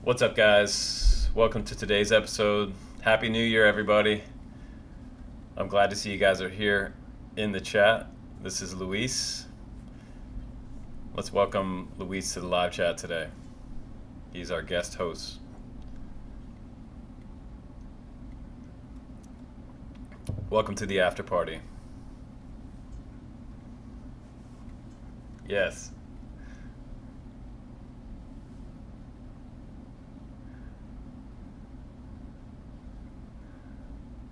What's up, guys? Welcome to today's episode. Happy New Year, everybody. I'm glad to see you guys are here in the chat. This is Luis. Let's welcome Luis to the live chat today. He's our guest host. Welcome to the after party. Yes.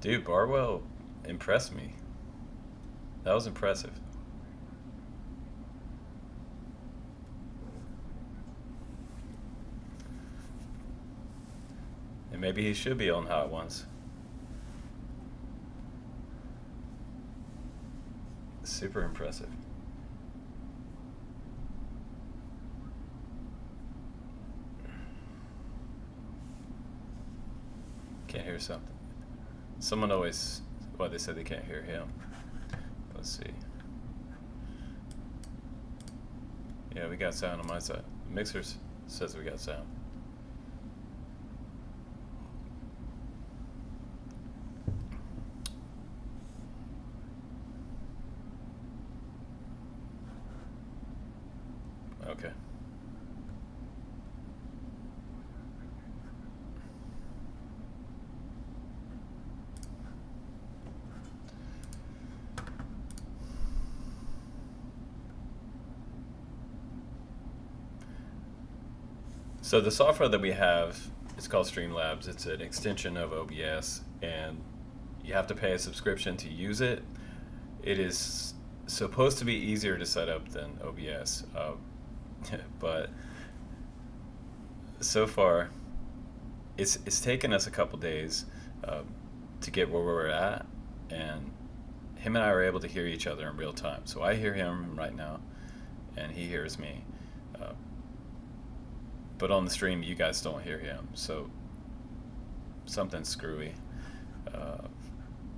Dude, Barwell impressed me. That was impressive. And maybe he should be on Hot Ones. Super impressive. Can't hear something. Someone always, well, they said they can't hear him. Let's see. Yeah, we got sound on my side. Mixers says we got sound. Okay. So the software that we have is called Streamlabs. It's an extension of OBS, and you have to pay a subscription to use it. It is supposed to be easier to set up than OBS, but so far it's taken us a couple days to get where we're at, and him and I are able to hear each other in real time. So I hear him right now, and he hears me. But on the stream, you guys don't hear him, so something's screwy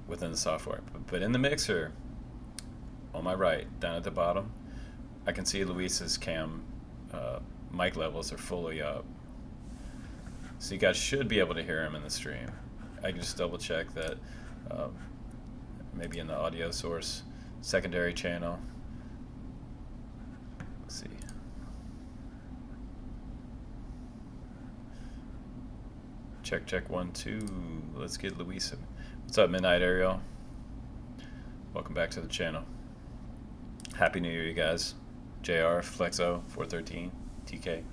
within the software. But in the mixer, on my right, down at the bottom, I can see Luis's cam mic levels are fully up. So you guys should be able to hear him in the stream. I can just double check that maybe in the audio source secondary channel. Let's see. Check 1 2. Let's get Luis. What's up, Midnight Ariel? Welcome back to the channel. Happy New Year, you guys. JR, Flexo, 413, TK,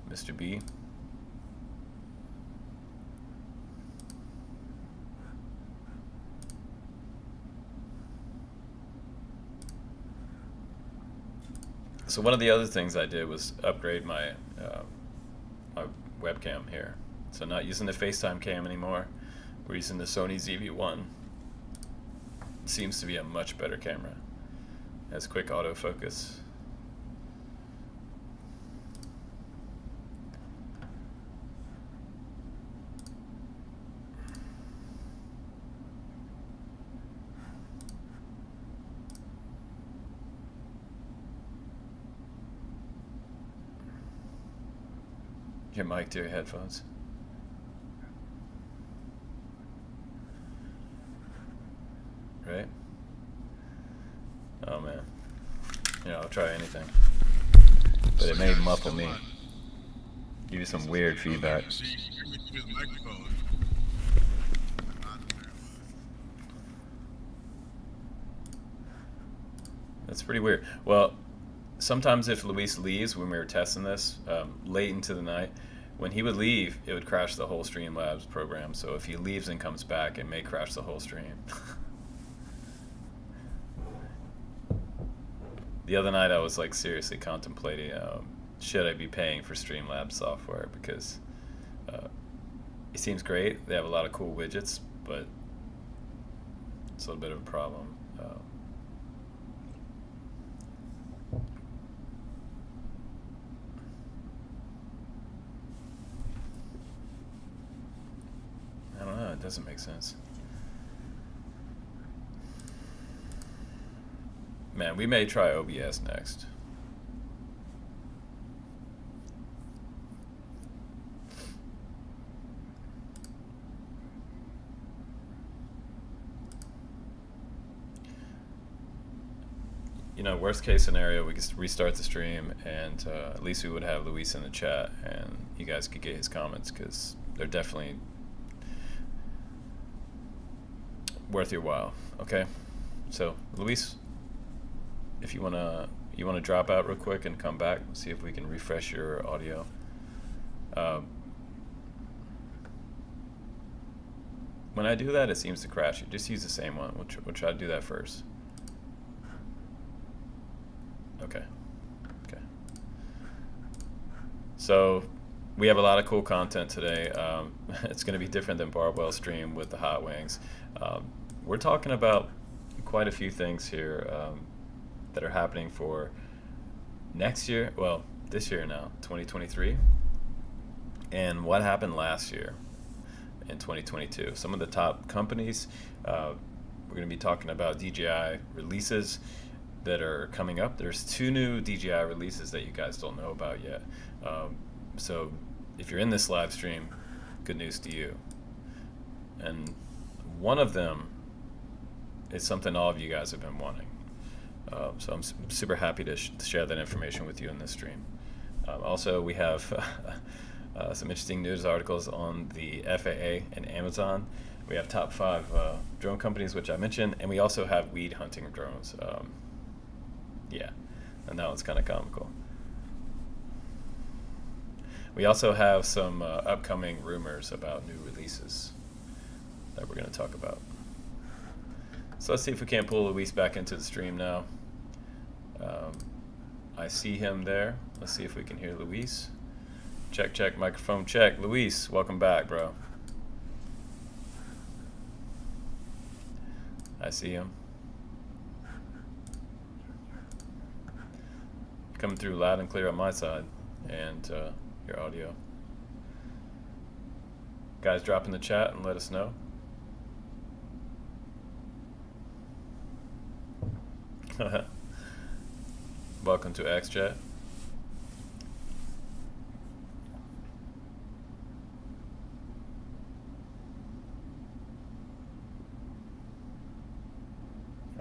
Mr. B. So one of the other things I did was upgrade my my webcam here. So not using the FaceTime cam anymore. We're using the Sony ZV-1. It seems to be a much better camera. It has quick autofocus. Your mic to your headphones. Right? Oh man. Yeah, I'll try anything. But it may muffle me. Give you some weird feedback. That's pretty weird. Well, sometimes if Luis leaves when we were testing this late into the night, when he would leave, it would crash the whole Streamlabs program. So if he leaves and comes back, it may crash the whole stream. The other night I was like seriously contemplating, should I be paying for Streamlabs software, because it seems great. They have a lot of cool widgets, but it's a little bit of a problem. I don't know, it doesn't make sense. Man, we may try OBS next. you know, worst case scenario, we could restart the stream, and at least we would have Luis in the chat, and you guys could get his comments, because they're definitely worth your while. Okay, so Luis, if you wanna drop out real quick and come back, see if we can refresh your audio. When I do that, it seems to crash. You just use the same one. We'll try to do that first. Okay. Okay. So we have a lot of cool content today. It's going to be different than Barbwell's stream with the hot wings. We're talking about quite a few things here that are happening for next year. Well, this year now, 2023, and what happened last year in 2022. Some of the top companies. We're going to be talking about DJI releases that are coming up. There's 2 new DJI releases that you guys don't know about yet. So if you're in this live stream, good news to you. And one of them is something all of you guys have been wanting. So I'm super happy to share that information with you in this stream. Also, we have some interesting news articles on the FAA and Amazon. We have top 5 drone companies, which I mentioned, and we also have weed hunting drones. Yeah, and that one's kind of comical. We also have some upcoming rumors about new releases that we're going to talk about. So let's see if we can't pull Luis back into the stream now. I see him there. Let's see if we can hear Luis. Check, check, microphone check. Luis, welcome back, bro. I see him. Coming through loud and clear on my side, and your audio. Guys, drop in the chat and let us know. Welcome to XChat.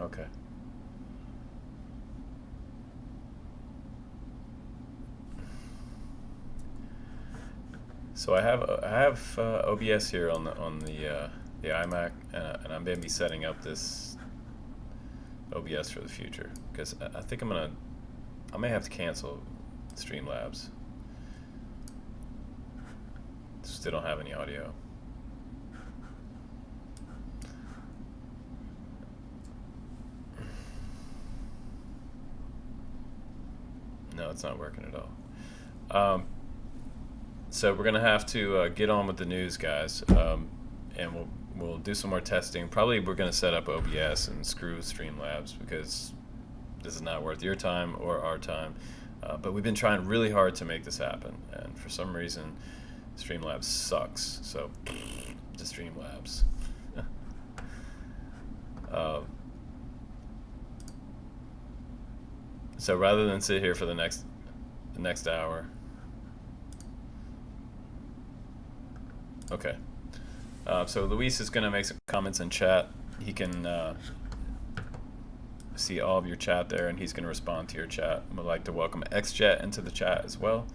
Okay. So I have OBS here on the iMac, and I'm going to be setting up this OBS for the future, because I think I may have to cancel Streamlabs. Still don't have any audio. No, it's not working at all. So we're gonna have to get on with the news, guys, and we'll do some more testing. Probably we're gonna set up OBS and screw Streamlabs, because this is not worth your time or our time. But we've been trying really hard to make this happen, and for some reason, Streamlabs sucks. So, to Streamlabs. So rather than sit here for the next hour. Okay. So Luis is going to make some comments in chat. He can see all of your chat there, and he's going to respond to your chat. I would like to welcome XChat into the chat as well.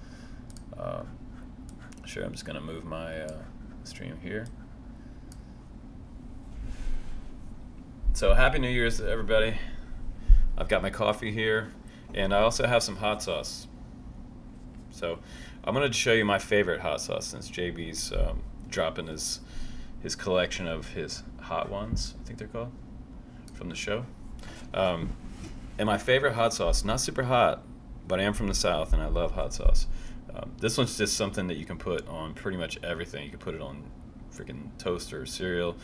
Sure, I'm just going to move my stream here. So Happy New Year's to everybody. I've got my coffee here, and I also have some hot sauce. So I'm going to show you my favorite hot sauce, since JB's dropping his collection of his hot ones, I think they're called, from the show. And my favorite hot sauce, not super hot, but I am from the South and I love hot sauce. This one's just something that you can put on pretty much everything. You can put it on freaking toast or cereal.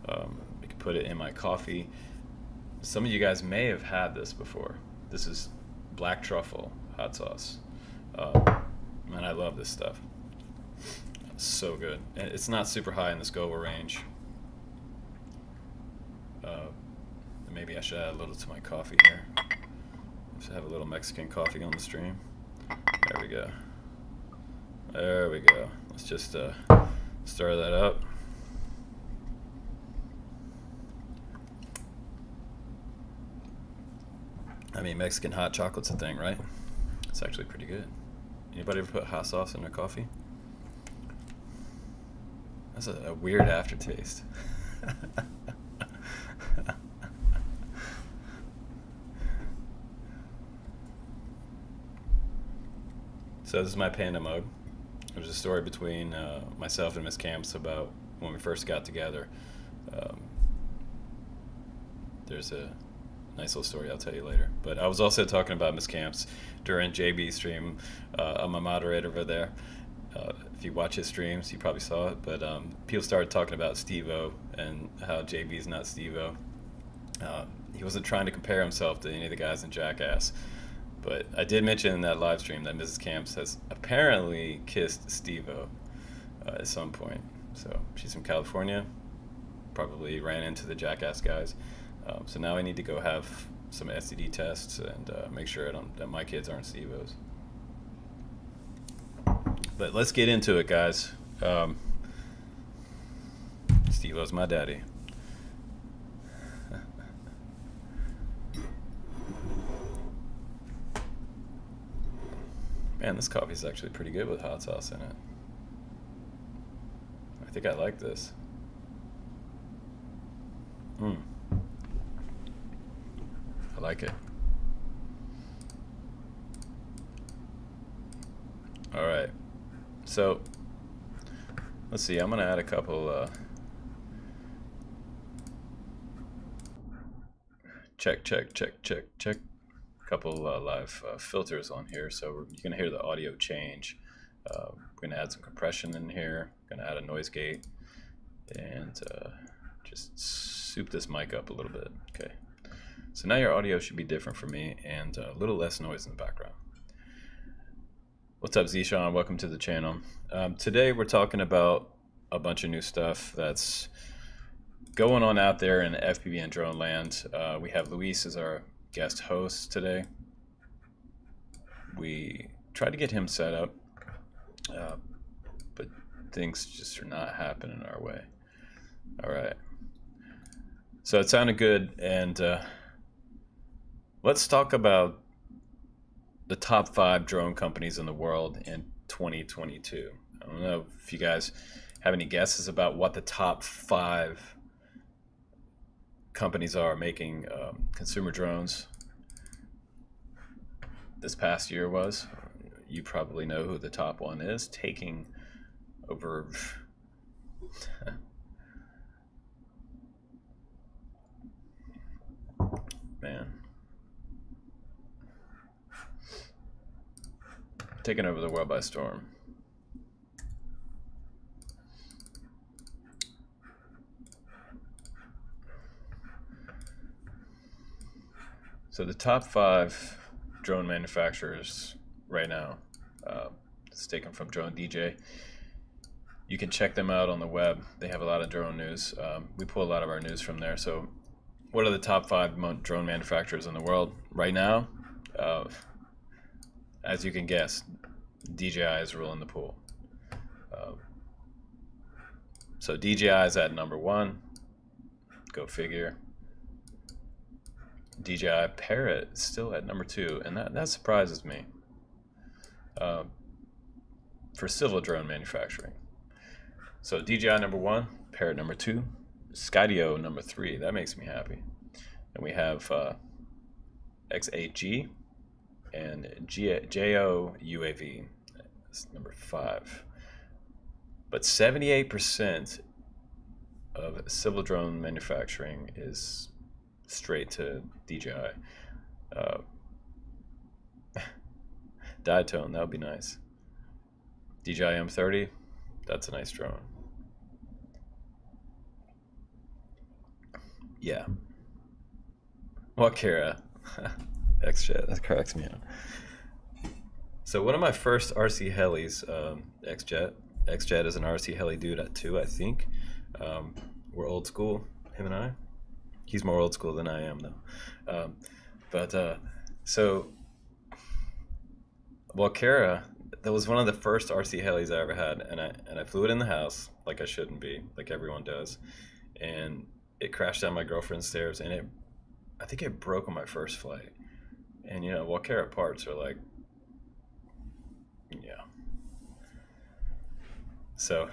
You can put it in my coffee. Some of you guys may have had this before. This is black truffle hot sauce. Man, I love this stuff. It's so good. And it's not super high in the SCOBA range. Maybe I should add a little to my coffee here. I should have a little Mexican coffee on the stream. There we go. There we go. Let's just stir that up. I mean, Mexican hot chocolate's a thing, right? It's actually pretty good. Anybody ever put hot sauce in their coffee? That's a weird aftertaste. So this is my panda mug. There's a story between myself and Miss Camps about when we first got together. Um, there's a nice little story I'll tell you later. But I was also talking about Miss Camps during JB's stream. I'm a moderator over there. If you watch his streams, you probably saw it. But people started talking about Steve-O and how JB's not Steve-O. He wasn't trying to compare himself to any of the guys in Jackass. But I did mention in that live stream that Mrs. Camps has apparently kissed Steve-O at some point. So she's from California, probably ran into the Jackass guys. So now I need to go have some STD tests and make sure that my kids aren't Steve-Os. But let's get into it, guys. Steve-O's my daddy. Man, this coffee's actually pretty good with hot sauce in it. I think I like this. I like it. All right. So, let's see. I'm going to add a couple check. Couple live filters on here, so you're going to hear the audio change. We're going to add some compression in here. Going to add a noise gate and just soup this mic up a little bit. Okay, so now your audio should be different for me and a little less noise in the background. What's up, Zishan? Welcome to the channel. Today we're talking about a bunch of new stuff that's going on out there in FPV and drone land. We have Luis as our guest host today. We tried to get him set up, but things just are not happening our way. All right. So it sounded good, and let's talk about the top 5 drone companies in the world in 2022. I don't know if you guys have any guesses about what the top 5 companies are making consumer drones this past year was. You probably know who the top one is, taking over man, taking over the world by storm. So the top 5 drone manufacturers right now, it's taken from Drone DJ. You can check them out on the web. They have a lot of drone news. We pull a lot of our news from there. So what are the top 5 drone manufacturers in the world right now? As you can guess, DJI is ruling the pool. So DJI is at number 1. Go figure. DJI Parrot is still at number 2, and that surprises me for civil drone manufacturing. So DJI number 1, Parrot number 2, Skydio number 3. That makes me happy. And we have X8G and JO UAV. That's number 5. But 78% of civil drone manufacturing is straight to DJI. Diatone, that would be nice. DJI M30, that's a nice drone. Yeah. Wakera. XJet, that cracks me up. So one of my first RC helis, XJet. XJet is an RC heli dude at 2, I think. We're old school, him and I. He's more old school than I am, though. So Wakera, that was one of the first RC helis I ever had, and I flew it in the house like I shouldn't be, like everyone does, and it crashed down my girlfriend's stairs, and I think it broke on my first flight. And you know, Walkera parts are like, yeah. So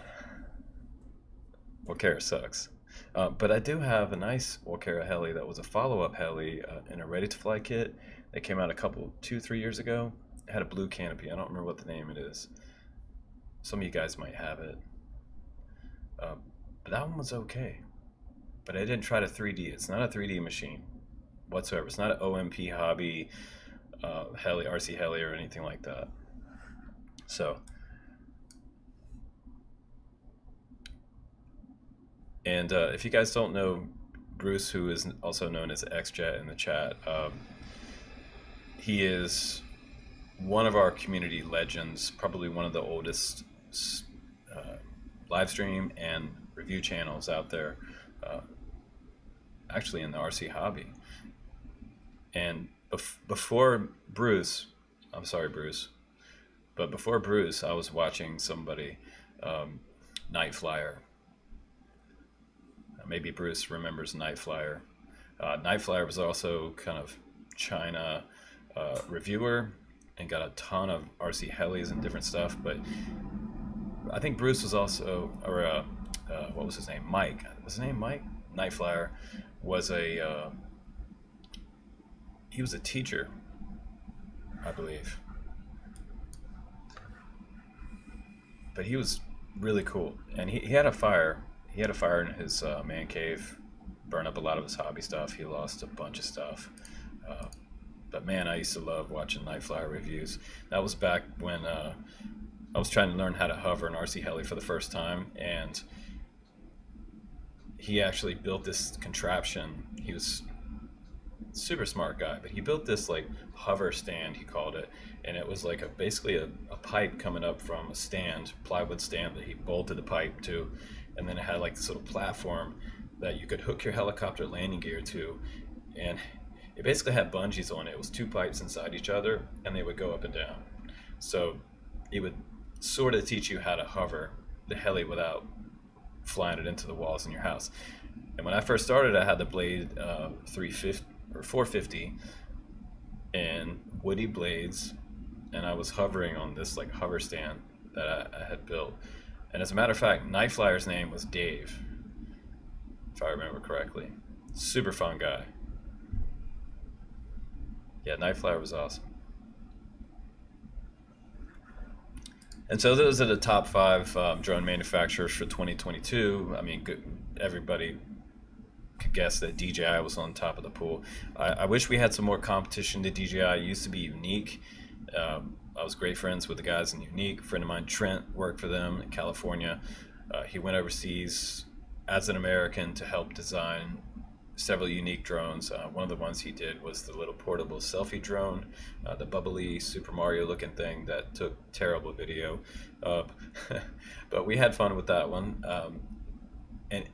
Walkera sucks. But I do have a nice Walkera heli that was a follow-up heli in a ready-to-fly kit that came out a couple, 2, 3 years ago. It had a blue canopy. I don't remember what the name it is. Some of you guys might have it. But that one was okay. But I didn't try to 3D. It's not a 3D machine whatsoever. It's not an OMP hobby heli, RC heli, or anything like that. So, and if you guys don't know Bruce, who is also known as XJet in the chat, he is one of our community legends, probably one of the oldest live stream and review channels out there, actually in the RC hobby. And before Bruce, I'm sorry, Bruce, but before Bruce, I was watching somebody, Night Flyer. Maybe Bruce remembers Night Flyer. Night Flyer was also kind of China reviewer and got a ton of RC helis and different stuff. But I think Bruce was also, or what was his name? Mike. Was his name Mike? Night Flyer was he was a teacher, I believe. But he was really cool, and he had a fire. He had a fire in his man cave, burned up a lot of his hobby stuff. He lost a bunch of stuff. But man, I used to love watching Night Flyer reviews. That was back when I was trying to learn how to hover an RC heli for the first time, and he actually built this contraption. He was a super smart guy, but he built this like hover stand, he called it, and it was like basically a pipe coming up from a stand, plywood stand that he bolted the pipe to, and then it had like this little platform that you could hook your helicopter landing gear to, and it basically had bungees on it. It was 2 pipes inside each other, and they would go up and down. So it would sort of teach you how to hover the heli without flying it into the walls in your house. And when I first started, I had the Blade 350 or 450 and woody blades, and I was hovering on this like hover stand that I had built. And as a matter of fact, Night Flyer's name was Dave, if I remember correctly. Super fun guy. Yeah, Night Flyer was awesome. And so those are the top 5 drone manufacturers for 2022. I mean, everybody could guess that DJI was on top of the pool. I wish we had some more competition to DJI. It used to be Unique. I was great friends with the guys in Unique. A friend of mine, Trent, worked for them in California. He went overseas as an American to help design several Unique drones. One of the ones he did was the little portable selfie drone, the bubbly Super Mario looking thing that took terrible video. But we had fun with that one. And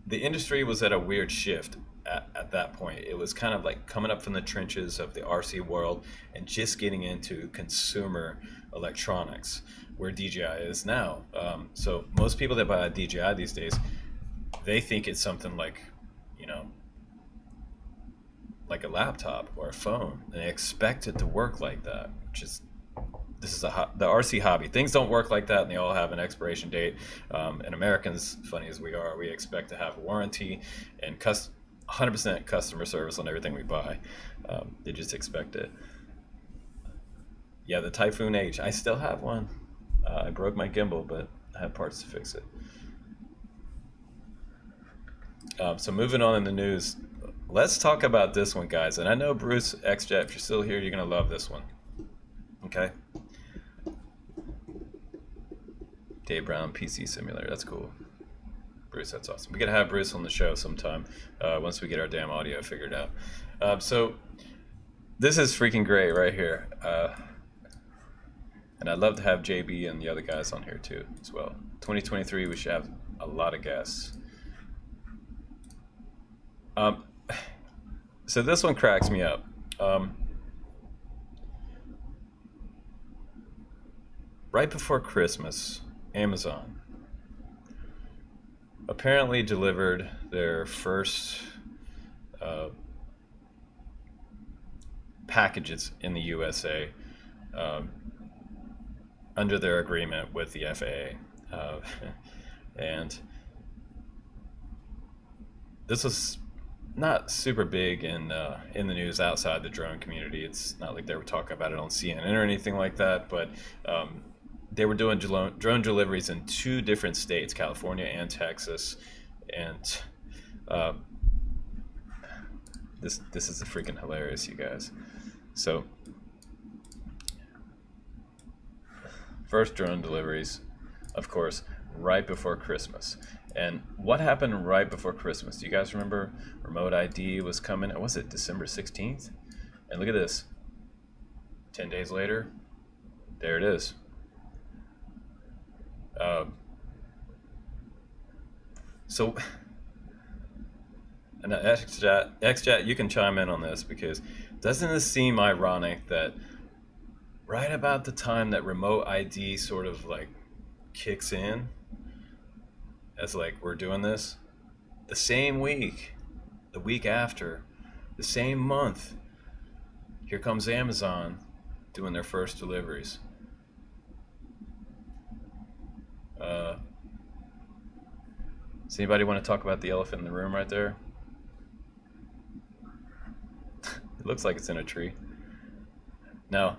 the industry was at a weird shift at that point. It was kind of like coming up from the trenches of the RC world and just getting into consumer electronics, where DJI is now. So most people that buy a DJI these days, they think it's something like, you know, like a laptop or a phone, and they expect it to work like that, which is, this is the RC hobby. Things don't work like that, and they all have an expiration date. And Americans, funny as we are, we expect to have warranty and 100% customer service on everything we buy. They just expect it. Yeah, the Typhoon H. I still have one. I broke my gimbal, but I have parts to fix it. So moving on in the news, let's talk about this one, guys. And I know Bruce XJet, if you're still here, you're gonna love this one. Okay. Dave Brown PC Simulator. That's cool. Bruce, that's awesome. We gotta have Bruce on the show sometime once we get our damn audio figured out. So this is freaking great right here. And I'd love to have JB and the other guys on here too as well. 2023, we should have a lot of guests. So this one cracks me up. Right before Christmas, Amazon apparently delivered their first packages in the USA under their agreement with the FAA. And this was not super big in the news outside the drone community. It's not like they were talking about it on CNN or anything like that, but they were doing drone deliveries in 2 different states, California and Texas. And this is freaking hilarious, you guys. So first drone deliveries, of course, right before Christmas. And what happened right before Christmas? Do you guys remember remote ID was coming? Was it December 16th? And look at this. 10 days later, there it is. So, and XChat, you can chime in on this, because doesn't this seem ironic that right about the time that remote ID sort of like kicks in, as like we're doing this, the same week, the week after, the same month, here comes Amazon doing their first deliveries. Does anybody want to talk about the elephant in the room right there? It looks like it's in a tree. Now,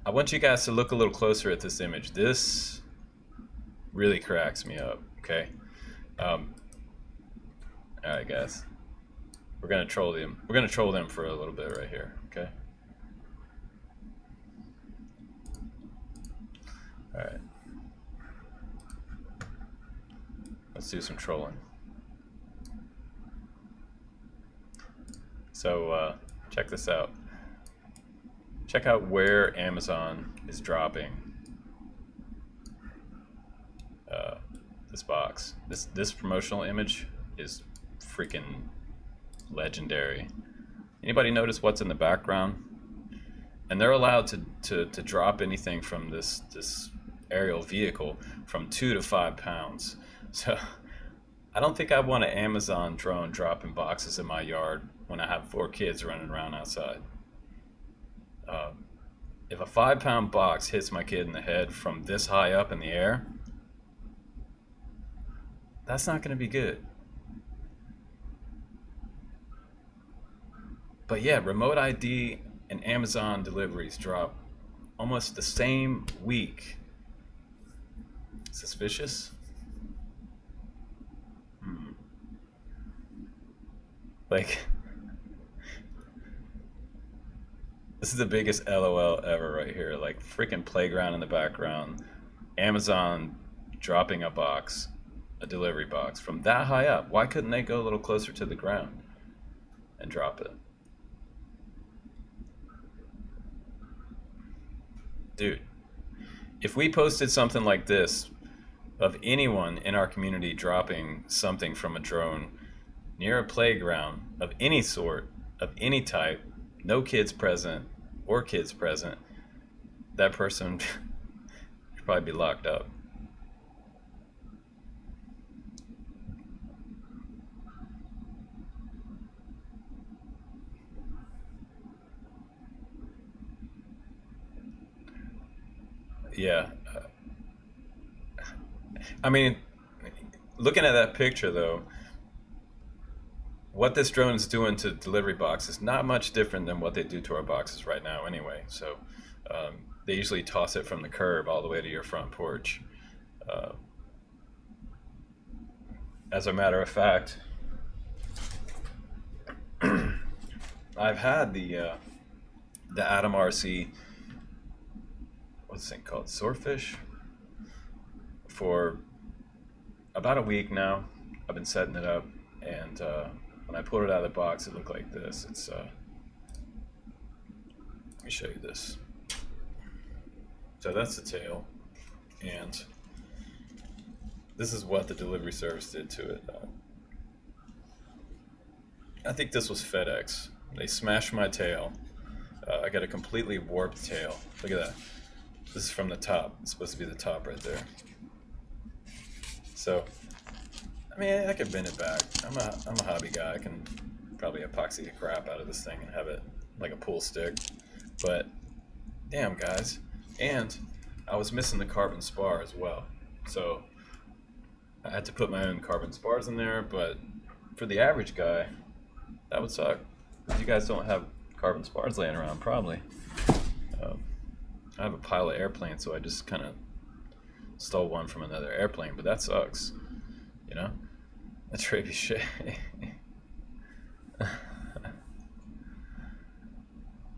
I want you guys to look a little closer at this image. This really cracks me up, okay? Alright guys, we're gonna troll them. We're gonna troll them for a little bit right here, okay? Alright. Let's do some trolling. So check this out. Check out where Amazon is dropping this box. This promotional image is freaking legendary. Anybody notice what's in the background? And they're allowed to drop anything from this aerial vehicle from 2 to 5 pounds. So I don't think I want an Amazon drone dropping boxes in my yard when I have 4 kids running around outside. If a 5-pound box hits my kid in the head from this high up in the air, that's not going to be good. But yeah, remote ID and Amazon deliveries drop almost the same week. Suspicious? Like, this is the biggest LOL ever right here. Like, freaking playground in the background. Amazon dropping a box, a delivery box from that high up. Why couldn't they go a little closer to the ground and drop it? Dude, if we posted something like this of anyone in our community dropping something from a drone near a playground of any sort, of any type, no kids present or kids present, that person should probably be locked up. Yeah. I mean, looking at that picture though, what this drone is doing to delivery boxes is not much different than what they do to our boxes right now anyway. So they usually toss it from the curb all the way to your front porch. As a matter of fact, I've had the Atom RC, what's this thing called, Swordfish, for about a week now. I've been setting it up, and when I pulled it out of the box, it looked like this. It's let me show you this. So that's the tail, and this is what the delivery service did to it. I think this was FedEx. They smashed my tail. I got a completely warped tail. Look at that. This is from the top. It's supposed to be the top right there. So, I mean, I could bend it back. I'm a hobby guy. I can probably epoxy the crap out of this thing and have it like a pool stick. But damn, guys. And I was missing the carbon spar as well. So I had to put my own carbon spars in there, but for the average guy, that would suck. You guys don't have carbon spars laying around, probably. I have a pile of airplanes, so I just kind of stole one from another airplane, but that sucks. You know? That's really shit.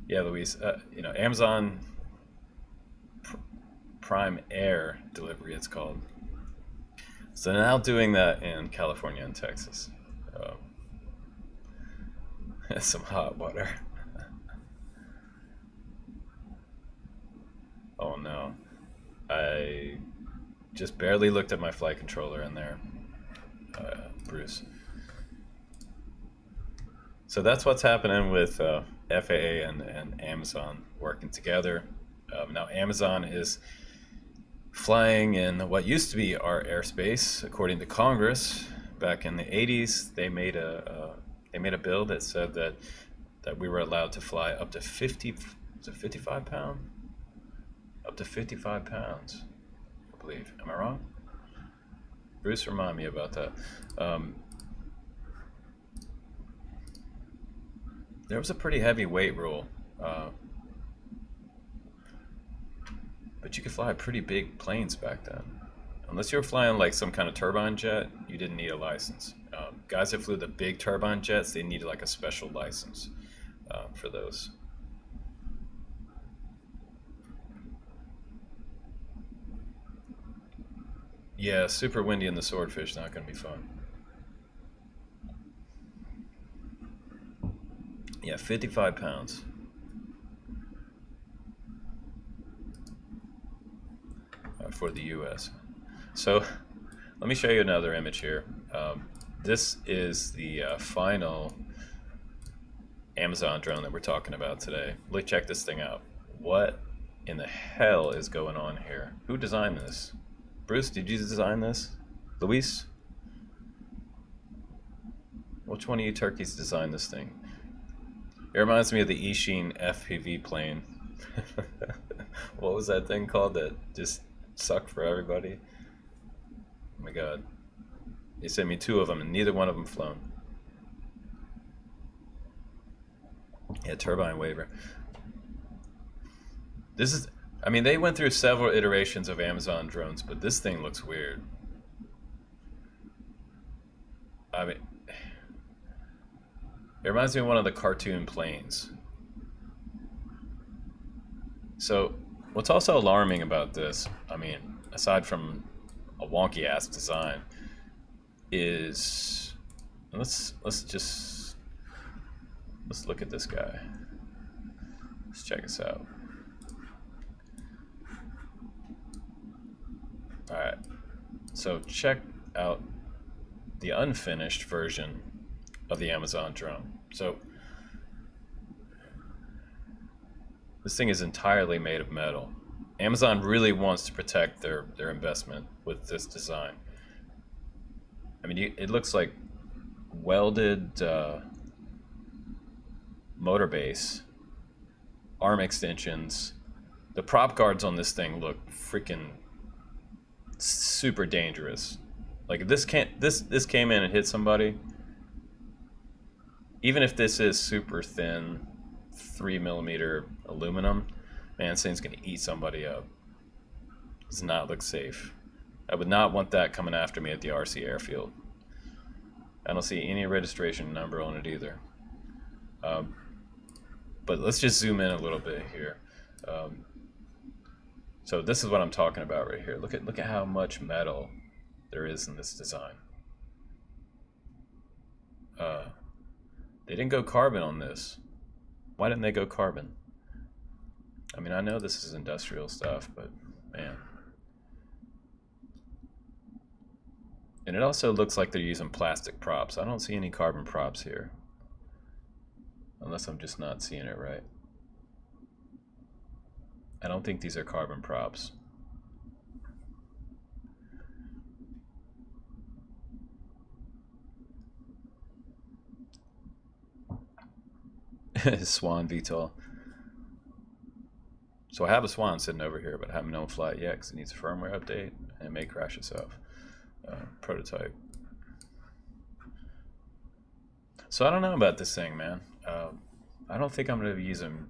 Yeah, Luis, you know, Amazon Prime Air delivery, it's called. So now doing that in California and Texas. Some hot water. Oh no. I just barely looked at my flight controller in there, Bruce. So that's what's happening with FAA and Amazon working together. Now Amazon is flying in what used to be our airspace. According to Congress, back in the 80s, they made a bill that said that we were allowed to fly up to 55 pounds? Up to 55 pounds, I believe. Am I wrong? Bruce, remind me about that. There was a pretty heavy weight rule, but you could fly pretty big planes back then. Unless you were flying like some kind of turbine jet, you didn't need a license. Guys that flew the big turbine jets, they needed like a special license for those. Yeah, super windy in the Swordfish, not going to be fun. Yeah, 55 pounds. For the US. So let me show you another image here. This is the final Amazon drone that we're talking about today. Let's check this thing out. What in the hell is going on here? Who designed this? Bruce, did you design this? Luis? Which one of you turkeys designed this thing? It reminds me of the Ishin FPV plane. What was that thing called that just sucked for everybody? Oh my god. They sent me 2 of them and neither one of them flown. Yeah, turbine waiver. This is, I mean, they went through several iterations of Amazon drones, but this thing looks weird. I mean, it reminds me of one of the cartoon planes. So, what's also alarming about this, I mean, aside from a wonky ass design, is let's look at this guy. Let's check this out. All right, so check out the unfinished version of the Amazon drone. So this thing is entirely made of metal. Amazon really wants to protect their investment with this design. I mean, it looks like welded motor base, arm extensions. The prop guards on this thing look freaking super dangerous. Like if this came in and hit somebody, even if this is super thin 3mm aluminum, man, this thing's gonna eat somebody up. Does not look safe. I would not want that coming after me at the RC airfield. I don't see any registration number on it either. But let's just zoom in a little bit here. So this is what I'm talking about right here. Look at how much metal there is in this design. They didn't go carbon on this. Why didn't they go carbon? I mean, I know this is industrial stuff, but man. And it also looks like they're using plastic props. I don't see any carbon props here. Unless I'm just not seeing it right. I don't think these are carbon props. Swan VTOL. So I have a Swan sitting over here, but I haven't known fly it yet because it needs a firmware update and it may crash itself. Prototype. So I don't know about this thing, man. I don't think I'm going to be using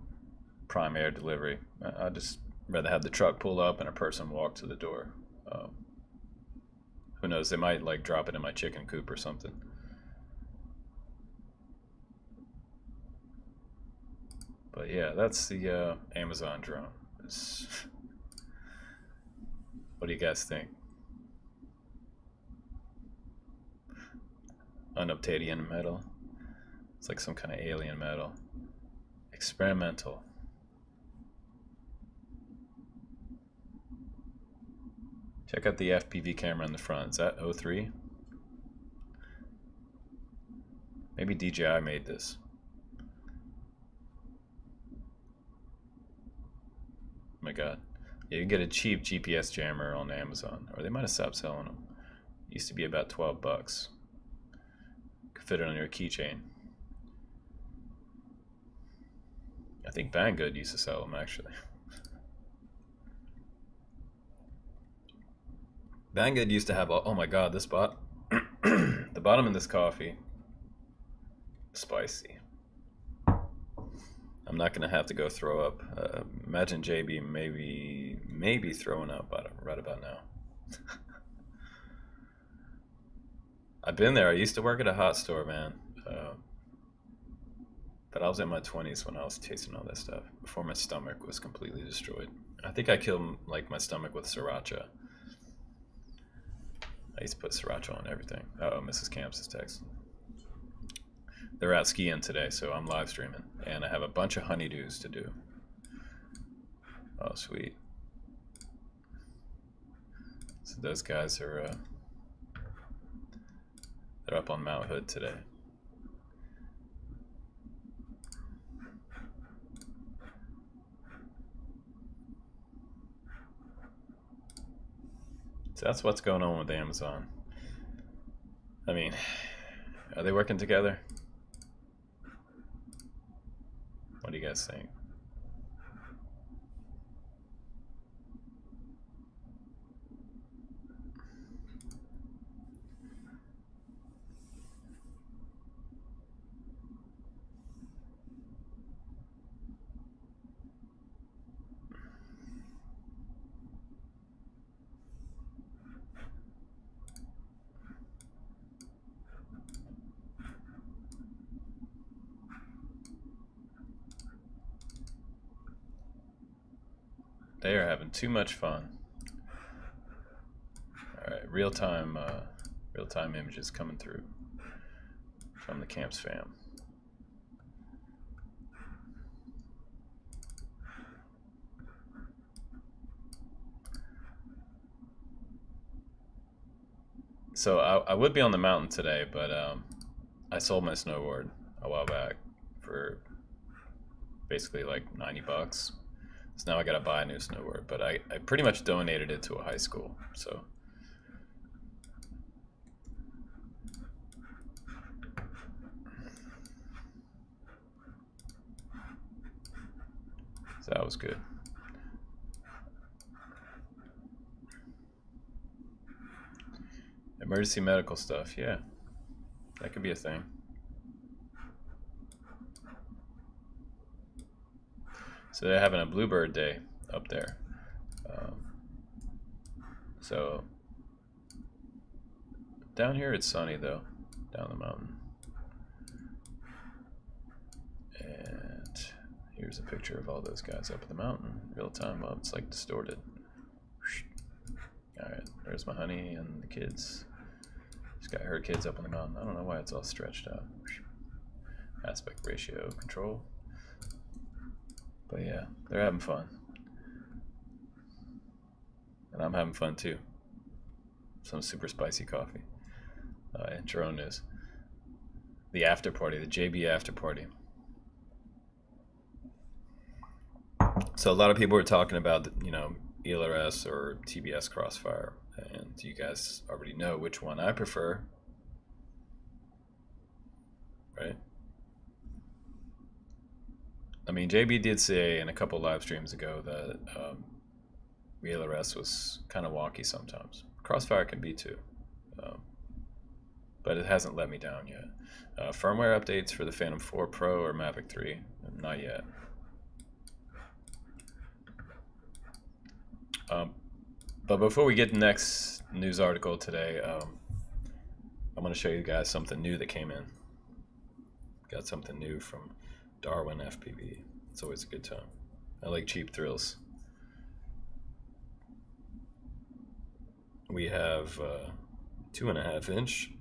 prime air delivery. I'd just rather have the truck pull up and a person walk to the door. Who knows? They might like drop it in my chicken coop or something. But yeah, that's the Amazon drone. What do you guys think? Unobtainium metal. It's like some kind of alien metal. Experimental. Check out the FPV camera in the front. Is that 03? Maybe DJI made this. Oh my god. Yeah, you can get a cheap GPS jammer on Amazon, or they might have stopped selling them. Used to be about 12 bucks. Could fit it on your keychain. I think Banggood used to sell them actually. Banggood used to have, oh my god, this the bottom of this coffee, spicy. I'm not gonna have to go throw up. Imagine JB maybe throwing up right about now. I've been there. I used to work at a hot store, man. But I was in my 20s when I was tasting all that stuff before my stomach was completely destroyed. I think I killed like my stomach with sriracha. I used to put sriracha on everything. Uh-oh, Mrs. Camps is texting. They're out skiing today, so I'm live streaming, and I have a bunch of honeydews to do. Oh, sweet. So those guys are they're up on Mount Hood today. So that's what's going on with Amazon. I mean, are they working together? What do you guys think? They are having too much fun. All right, real-time images coming through from the Camps fam. So I would be on the mountain today, but I sold my snowboard a while back for basically like 90 bucks. So now I gotta buy a new snowboard, but I pretty much donated it to a high school, so. So that was good. Emergency medical stuff, yeah. That could be a thing. So they're having a Bluebird Day up there. So down here it's sunny though, down the mountain. And here's a picture of all those guys up at the mountain, real time. Well, it's like distorted. All right, there's my honey and the kids. She's got her kids up on the mountain. I don't know why it's all stretched out. Aspect ratio control. But yeah, they're having fun. And I'm having fun too. Some super spicy coffee. And drone news. The after party, the JB after party. So a lot of people are talking about, you know, ELRS or TBS Crossfire. And you guys already know which one I prefer. Right? I mean, JB did say in a couple live streams ago that VLRS was kind of wonky sometimes. Crossfire can be too, but it hasn't let me down yet. Firmware updates for the Phantom 4 Pro or Mavic 3? Not yet. But before we get the next news article today, I'm going to show you guys something new that came in. Got something new from Darwin FPV. It's always a good time. I like cheap thrills. We have 2.5 inch.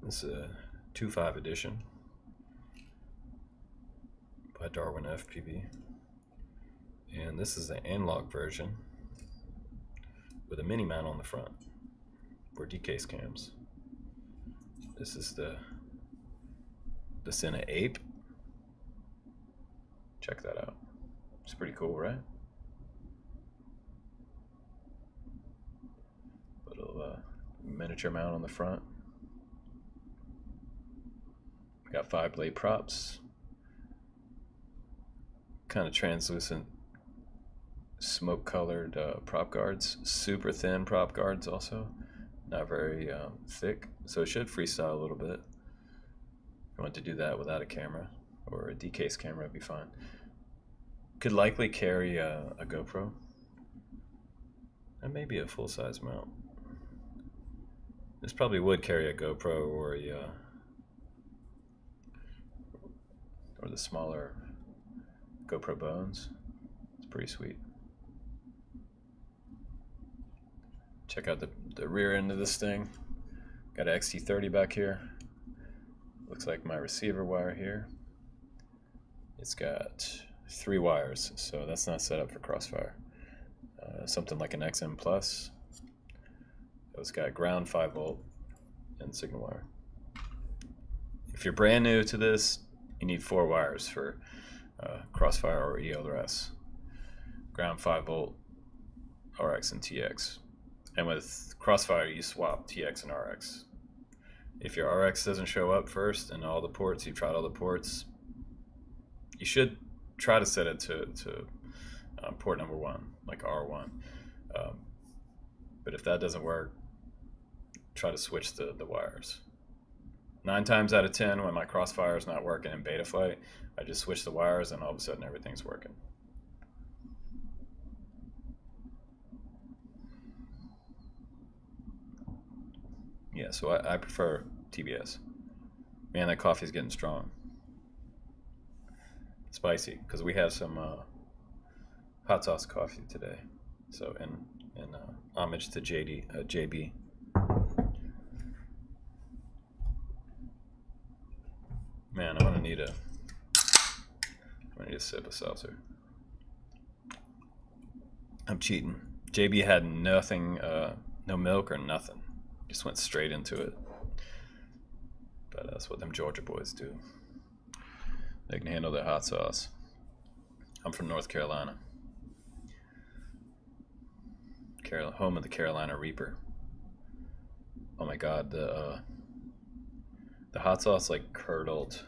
This is a 2.5 edition by Darwin FPV. And this is the analog version with a mini mount on the front for decase cams. This is the Cine Ape. Check that out. It's pretty cool, right? Little miniature mount on the front. We got 5 blade props. Kind of translucent smoke colored prop guards. Super thin prop guards also. Not very thick. So it should freestyle a little bit. If you want to do that without a camera or a decase camera, it'd be fine. Could likely carry a GoPro. And maybe a full-size mount. This probably would carry a GoPro or the smaller GoPro bones. It's pretty sweet. Check out the rear end of this thing. Got an XT30 back here. Looks like my receiver wire here. It's got 3 wires, so that's not set up for Crossfire. Something like an XM Plus. It's got ground 5 volt and signal wire. If you're brand new to this, you need 4 wires for Crossfire or ELRS. Ground 5 volt, RX and TX. And with Crossfire, you swap TX and RX. If your RX doesn't show up first in all the ports, you've tried all the ports, you should try to set it to port number 1, like R1. But if that doesn't work, try to switch the wires. 9 times out of 10, when my Crossfire is not working in beta flight, I just switch the wires and all of a sudden everything's working. Yeah, so I prefer TBS. Man, that coffee's getting strong. Spicy, because we have some hot sauce coffee today. So in homage to JB. Man, I'm gonna need a sip of seltzer. I'm cheating. JB had nothing, no milk or nothing. Just went straight into it. But that's what them Georgia boys do. They can handle their hot sauce. I'm from North Carolina. Home of the Carolina Reaper. Oh my God, the hot sauce like curdled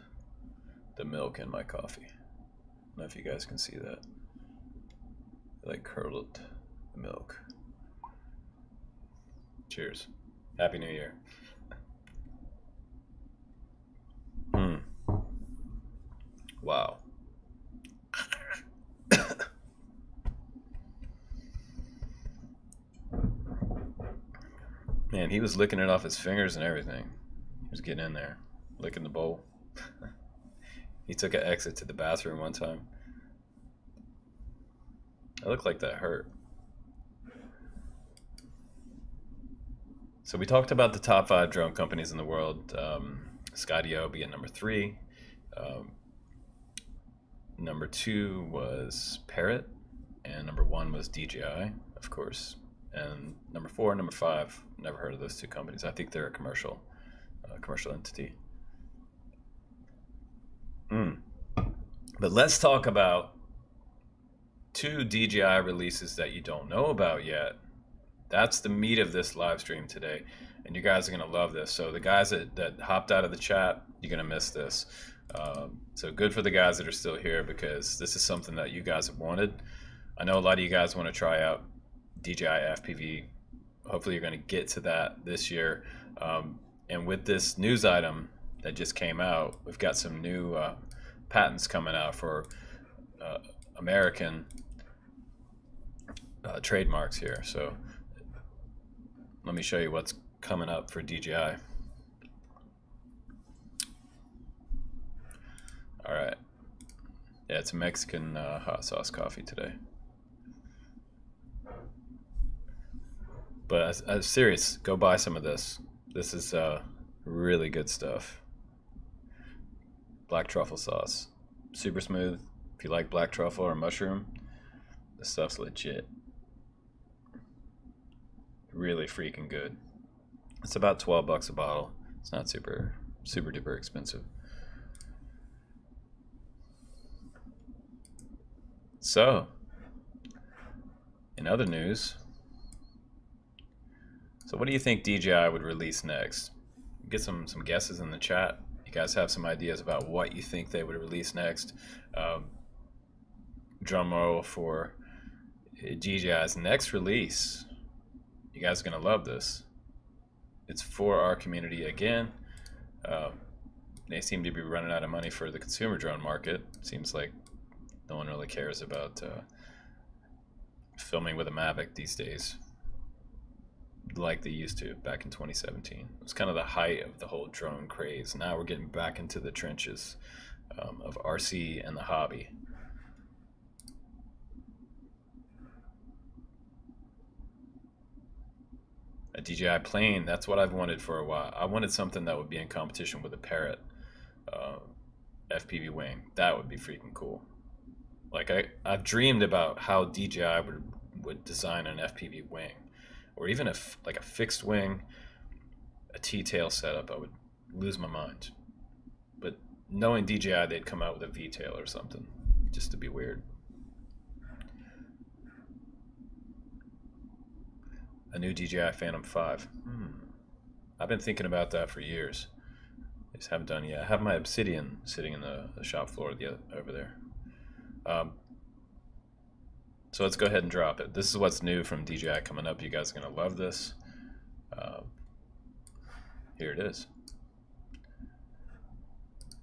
the milk in my coffee. I don't know if you guys can see that. It like curdled the milk. Cheers. Happy New Year. Wow. Man, he was licking it off his fingers and everything. He was getting in there, licking the bowl. He took an exit to the bathroom one time. It looked like that hurt. So we talked about the top 5 drone companies in the world. Skydio being number 3. Number 2 was Parrot, and number 1 was DJI, of course. And number 4 and number 5, never heard of those 2 companies. I think they're a commercial entity. But let's talk about 2 DJI releases that you don't know about yet That's the meat of this live stream today, and you guys are gonna love this. So the guys that hopped out of the chat, you're gonna miss this. So good for the guys that are still here, because this is something that you guys have wanted. I know a lot of you guys want to try out DJI FPV. Hopefully you're going to get to that this year. And with this news item that just came out, we've got some new patents coming out for American trademarks here. So let me show you what's coming up for DJI. All right. Yeah, it's Mexican hot sauce coffee today. But I'm serious, go buy some of this. This is really good stuff. Black truffle sauce. Super smooth. If you like black truffle or mushroom, this stuff's legit. Really freaking good. It's about 12 bucks a bottle. It's not super duper expensive. So, in other news, so what do you think DJI would release next? Get some guesses in the chat. You guys have some ideas about what you think they would release next. Drum roll for DJI's next release. You guys are gonna love this. It's for our community again. They seem to be running out of money for the consumer drone market. Seems like no one really cares about filming with a Mavic these days like they used to back in 2017. It was kind of the height of the whole drone craze. Now we're getting back into the trenches of RC and the hobby. A DJI plane, that's what I've wanted for a while. I wanted something that would be in competition with a Parrot FPV wing. That would be freaking cool. Like I've dreamed about how DJI would design an FPV wing, or even like a fixed wing, a T-tail setup. I would lose my mind. But knowing DJI, they'd come out with a V-tail or something, just to be weird. A new DJI Phantom 5. I've been thinking about that for years. I just haven't done it yet. I have my Obsidian sitting in the shop floor over there. So let's go ahead and drop it. This is what's new from DJI coming up. You guys are going to love this. Here it is.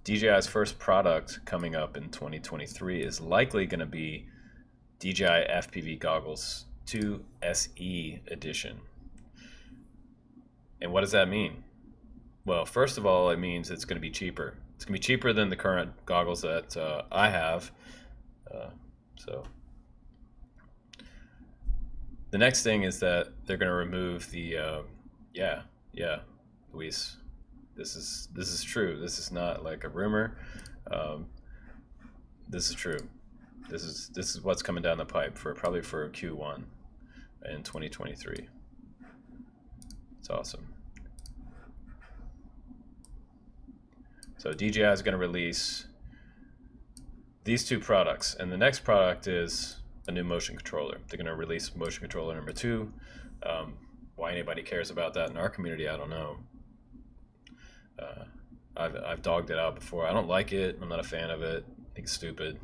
DJI's first product coming up in 2023 is likely going to be DJI FPV Goggles 2 SE edition. And what does that mean? Well, first of all, it means it's going to be cheaper. It's going to be cheaper than the current goggles that I have. So the next thing is that they're going to remove the Luis, this is true. This is not like a rumor. This is true. This is what's coming down the pipe probably for Q1 in 2023. It's awesome. So DJI is going to release these two products, and the next product is a new motion controller. They're going to release motion controller number 2. Why anybody cares about that in our community, I don't know. I've dogged it out before. I don't like it. I'm not a fan of it. I think it's stupid.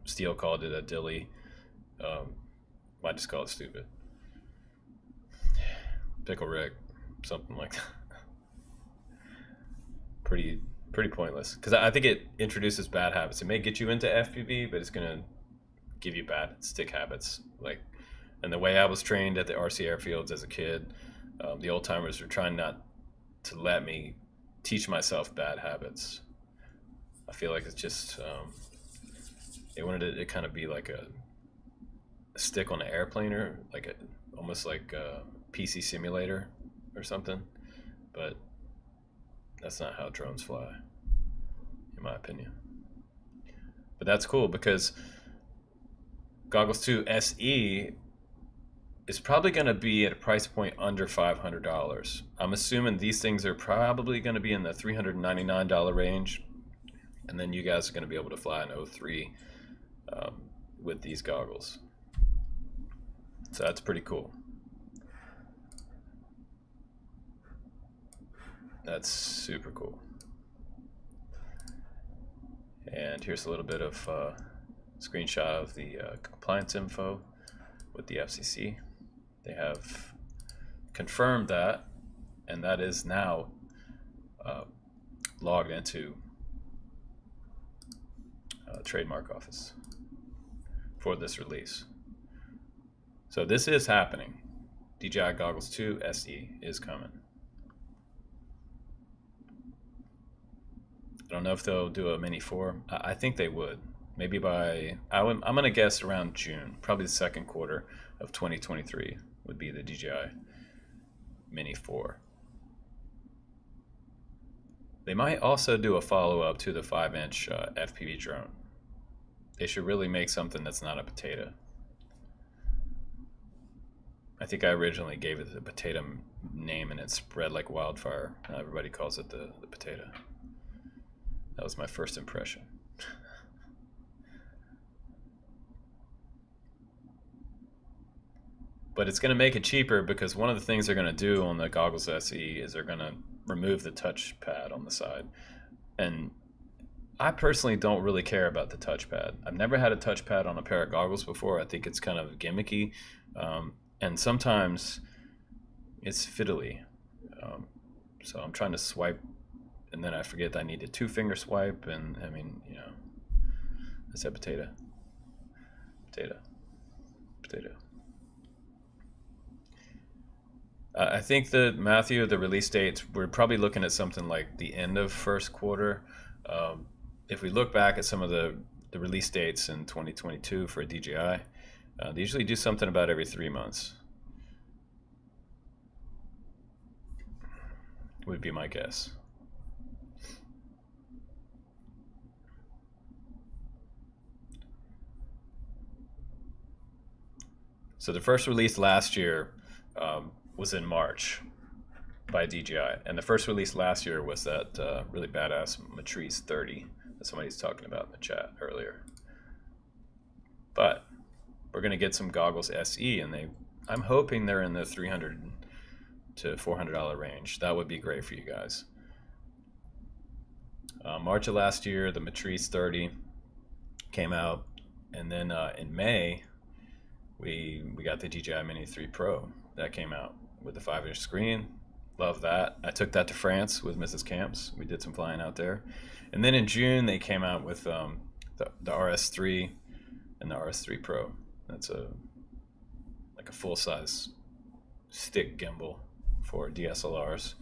Steele called it a dilly. I just call it stupid. Pickle Rick, something like that. Pretty pointless, because I think it introduces bad habits. It may get you into FPV, but it's gonna give you bad stick habits. And the way I was trained at the RC airfields as a kid, the old timers were trying not to let me teach myself bad habits. I feel like it's just they wanted it to kind of be like a stick on an airplane, or almost like a PC simulator or something, but that's not how drones fly, in my opinion. But that's cool, because Goggles 2 SE is probably going to be at a price point under $500. I'm assuming these things are probably going to be in the $399 range, and then you guys are going to be able to fly an 03 with these goggles. So that's pretty cool. That's super cool. And here's a little bit of screenshot of the compliance info with the FCC. They have confirmed that, and that is now logged into trademark office for this release. So this is happening. DJI Goggles 2 SE is coming. I don't know if they'll do a Mini 4. I think they would. Maybe by, I'm going to guess around June. Probably the second quarter of 2023 would be the DJI Mini 4. They might also do a follow-up to the 5-inch FPV drone. They should really make something that's not a potato. I think I originally gave it the potato name and it spread like wildfire. Now everybody calls it the potato. That was my first impression. But it's going to make it cheaper because one of the things they're going to do on the Goggles SE is they're going to remove the touchpad on the side. And I personally don't really care about the touchpad. I've never had a touchpad on a pair of goggles before. I think it's kind of gimmicky. And sometimes it's fiddly. So I'm trying to swipe and then I forget that I need a 2-finger swipe, and I mean, you know, I said potato. I think that, Matthew, the release dates, we're probably looking at something like the end of first quarter. If we look back at some of the release dates in 2022 for DJI, they usually do something about every 3 months. Would be my guess. So the first release last year was in March by DJI, and the first release last year was that really badass Matrice 30 that somebody's talking about in the chat earlier. But we're gonna get some Goggles SE, and I'm hoping they're in the $300 to $400 range. That would be great for you guys. March of last year, the Matrice 30 came out, and then in May, we got the DJI Mini 3 Pro that came out with the 5-inch screen. Love that. I took that to France with Mrs. Camps. We did some flying out there. And then in June, they came out with the RS3 and the RS3 Pro. That's like a full-size stick gimbal for DSLRs.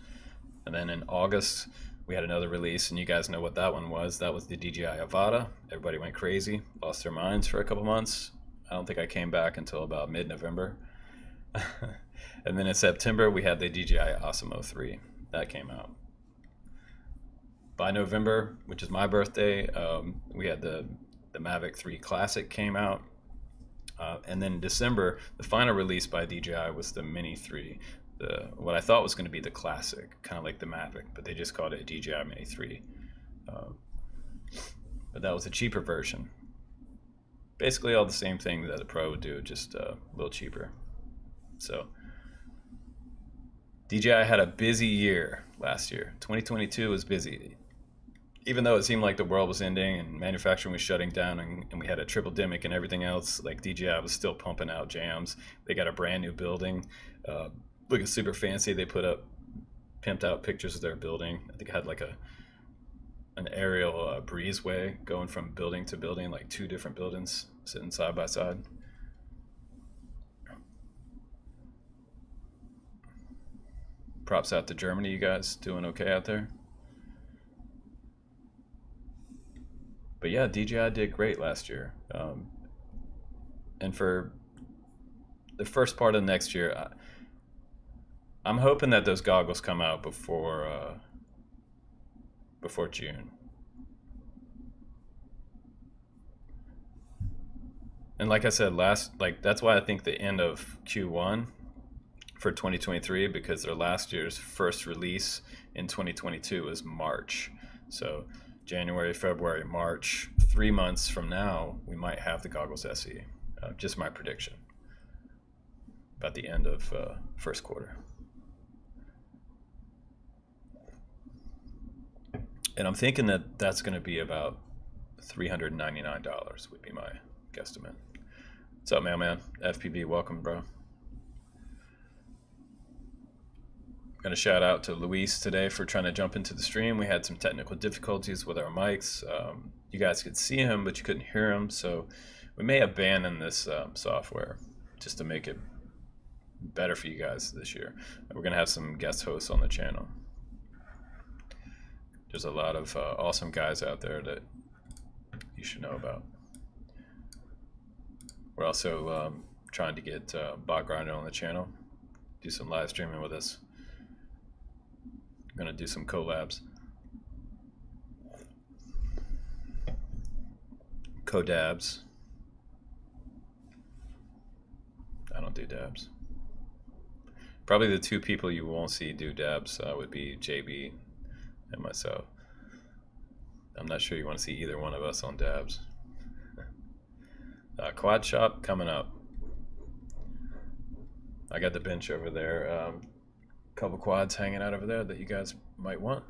And then in August, we had another release, and you guys know what that one was. That was the DJI Avata. Everybody went crazy, lost their minds for a couple months. I don't think I came back until about mid-November. And then in September, we had the DJI Osmo 3. That came out. By November, which is my birthday, we had the Mavic 3 Classic came out. And then in December, the final release by DJI was the Mini 3. What I thought was going to be the Classic, kind of like the Mavic, but they just called it a DJI Mini 3. But that was a cheaper version. Basically all the same thing that a Pro would do, just a little cheaper. So DJI had a busy year last year. 2022 was busy. Even though it seemed like the world was ending and manufacturing was shutting down and we had a triple demic and everything else, like DJI was still pumping out jams. They got a brand new building, looking super fancy. They put up pimped out pictures of their building. I think it had like an aerial breezeway going from building to building, like 2 different buildings sitting side by side. Props out to Germany, you guys doing okay out there? But yeah, DJI did great last year. And for the first part of next year, I'm hoping that those goggles come out before June. And like I said, that's why I think the end of Q1 for 2023, because their last year's first release in 2022 is March. So January, February, March, 3 months from now, we might have the Goggles SE. Just my prediction. About the end of first quarter. And I'm thinking that that's going to be about $399 would be my guesstimate. What's up, man? FPV, welcome, bro. Gonna shout out to Luis today for trying to jump into the stream. We had some technical difficulties with our mics. You guys could see him, but you couldn't hear him, so we may abandon this software just to make it better for you guys this year. We're gonna have some guest hosts on the channel. There's a lot of awesome guys out there that you should know about. We're also trying to get Bot Grinder on the channel, do some live streaming with us. I'm gonna do some collabs. Co-dabs. I don't do dabs. Probably the two people you won't see do dabs would be JB and myself. I'm not sure you want to see either one of us on dabs. Quad shop coming up. I got the bench over there. Couple quads hanging out over there that you guys might want.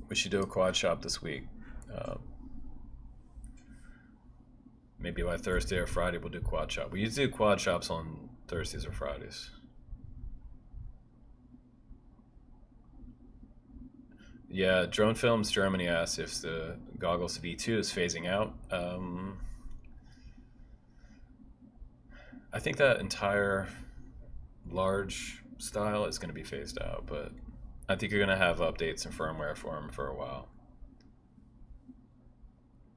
We should do a quad shop this week. Maybe by Thursday or Friday we'll do quad shop. We usually do quad shops on Thursdays or Fridays. Yeah, Drone Films Germany asked if the Goggles V2 is phasing out. I think that entire large style is going to be phased out, but I think you're going to have updates and firmware for them for a while.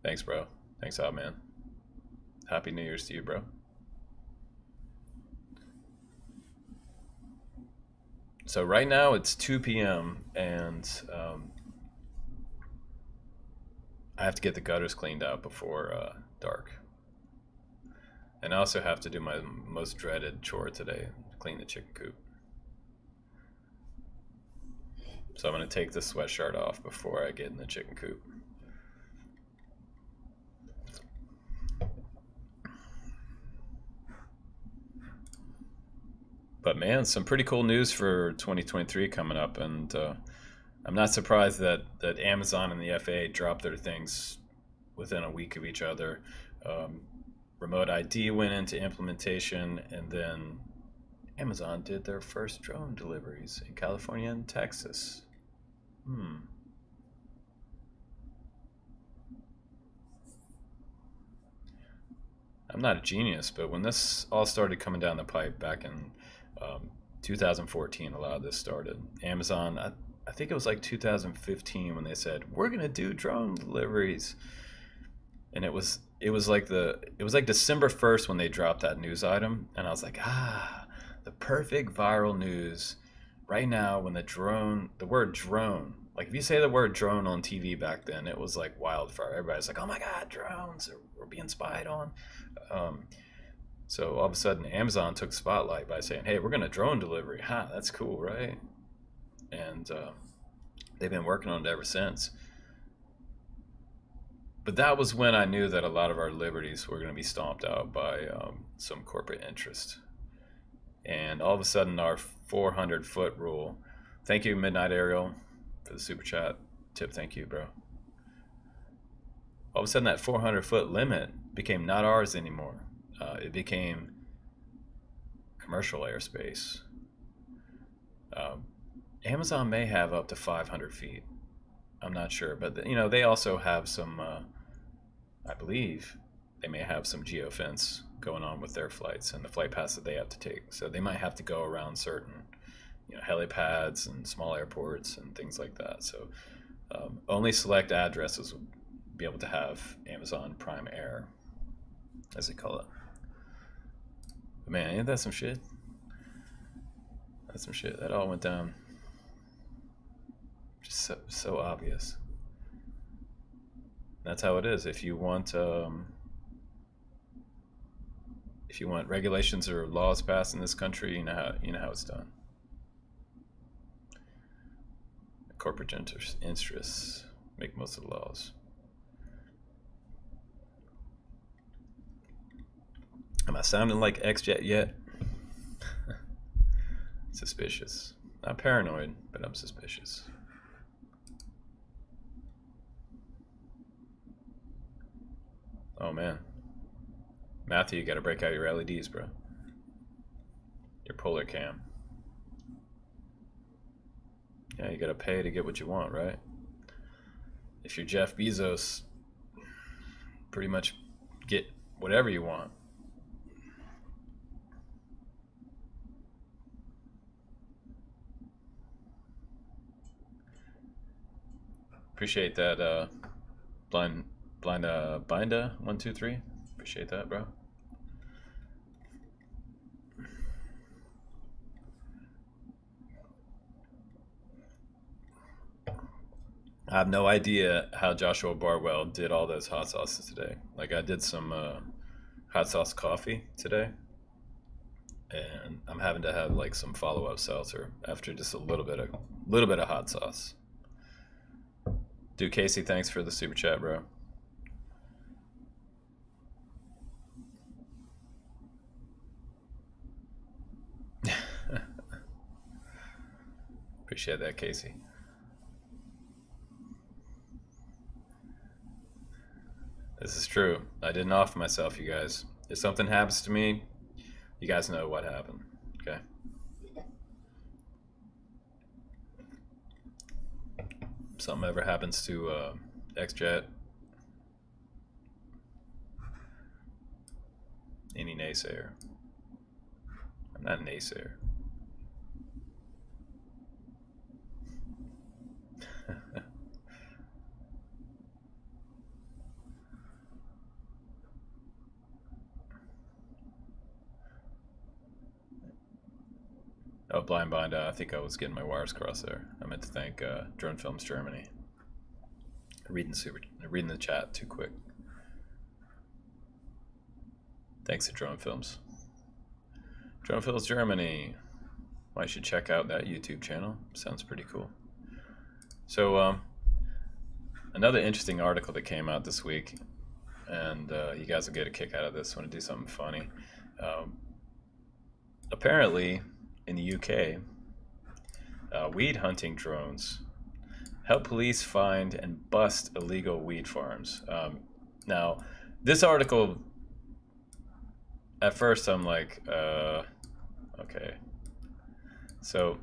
Thanks, bro. Thanks out, man. Happy New Year's to you, bro. So right now it's 2 p.m. and I have to get the gutters cleaned out before dark. And I also have to do my most dreaded chore today, clean the chicken coop. So I'm going to take the sweatshirt off before I get in the chicken coop. But man, some pretty cool news for 2023 coming up, and I'm not surprised that Amazon and the FAA dropped their things within a week of each other. Remote ID went into implementation, and then Amazon did their first drone deliveries in California and Texas. I'm not a genius, but when this all started coming down the pipe back in 2014, a lot of this started. Amazon, I think it was like 2015 when they said, we're going to do drone deliveries. And it was like December 1st when they dropped that news item, and I was like, the perfect viral news right now when the word drone, like if you say the word drone on TV back then, it was like wildfire. Everybody's like, oh my God, drones, we're being spied on. So all of a sudden Amazon took the spotlight by saying, hey, we're going to drone delivery. That's cool, right? And they've been working on it ever since. But that was when I knew that a lot of our liberties were going to be stomped out by some corporate interest. And all of a sudden, our 400-foot rule. Thank you, Midnight Ariel, for the super chat tip. Thank you, bro. All of a sudden, that 400-foot limit became not ours anymore. It became commercial airspace. Amazon may have up to 500 feet. I'm not sure, but they also have some. I believe they may have some geofence going on with their flights and the flight paths that they have to take. So they might have to go around certain, helipads and small airports and things like that. So only select addresses will be able to have Amazon Prime Air, as they call it. But man, ain't that some shit? That's some shit. That all went down. Just so obvious. That's how it is. If you want regulations or laws passed in this country, you know how it's done. Corporate interests make most of the laws. Am I sounding like XJet yet? Suspicious. Not paranoid, but I'm suspicious. Oh man, Matthew, you got to break out your LEDs, bro. Your polar cam. Yeah, you got to pay to get what you want, right? If you're Jeff Bezos, pretty much get whatever you want. Appreciate that, Binda 123. Appreciate that, bro. I have no idea how Joshua Barwell did all those hot sauces today. Like, I did some hot sauce coffee today, and I'm having to have like some follow-up seltzer after just a little bit of hot sauce. Dude, Casey, thanks for the super chat, bro. Appreciate that, Casey. This is true. I didn't off myself, you guys. If something happens to me, you guys know what happened, okay? If something ever happens to XJet, any naysayer. I'm not a naysayer. Oh, Blind Bind, I think I was getting my wires crossed there. I meant to thank Drone Films Germany. Reading the chat too quick. Thanks to Drone Films. Drone Films Germany. Well, I should check out that YouTube channel. Sounds pretty cool. So, another interesting article that came out this week, and you guys will get a kick out of this. Want to do something funny. Apparently, in the UK, weed hunting drones help police find and bust illegal weed farms. Now, this article, at first I'm like, okay. So,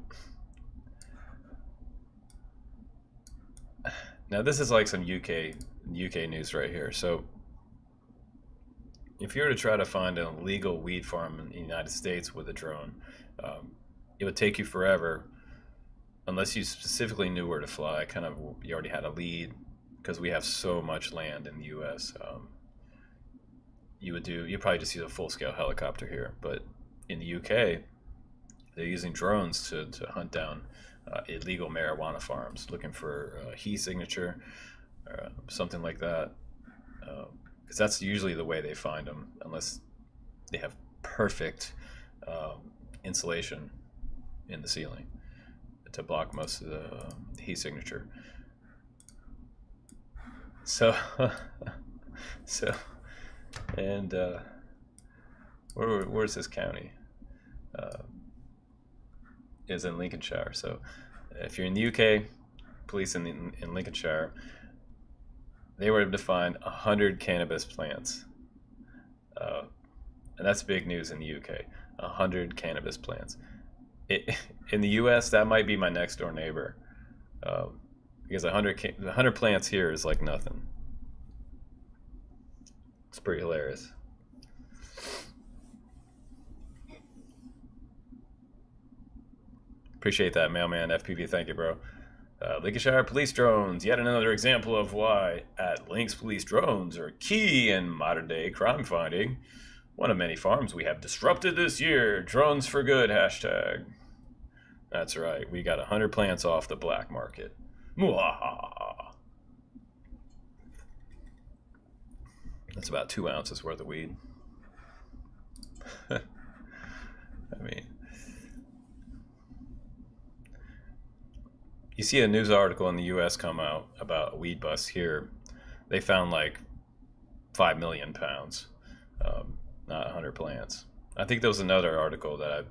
now this is like some UK news right here. So, if you were to try to find an illegal weed farm in the United States with a drone, it would take you forever unless you specifically knew where to fly. You already had a lead, because we have so much land in the U.S. You'd probably just use a full-scale helicopter here. But in the U.K., they're using drones to hunt down illegal marijuana farms, looking for a HE signature, something like that. Because that's usually the way they find them, unless they have perfect insulation in the ceiling to block most of the HE signature. So, and where's this county? Is in Lincolnshire. So, if you're in the UK, police in Lincolnshire, they were able to find 100 cannabis plants, and that's big news in the UK. 100 cannabis plants. In the US, that might be my next door neighbor, because 100 plants here is like nothing. It's pretty hilarious. Appreciate that, Mailman FPV. Thank you, bro. Lincolnshire police drones, yet another example of why at Lynx police drones are key in modern day crime fighting. One of many farms we have disrupted this year. Drones for good, hashtag. That's right, we got 100 plants off the black market. Mwahaha. That's about 2 ounces worth of weed. I mean, you see a news article in the US come out about a weed bust here. They found like 5 million pounds, not 100 plants. I think there was another article that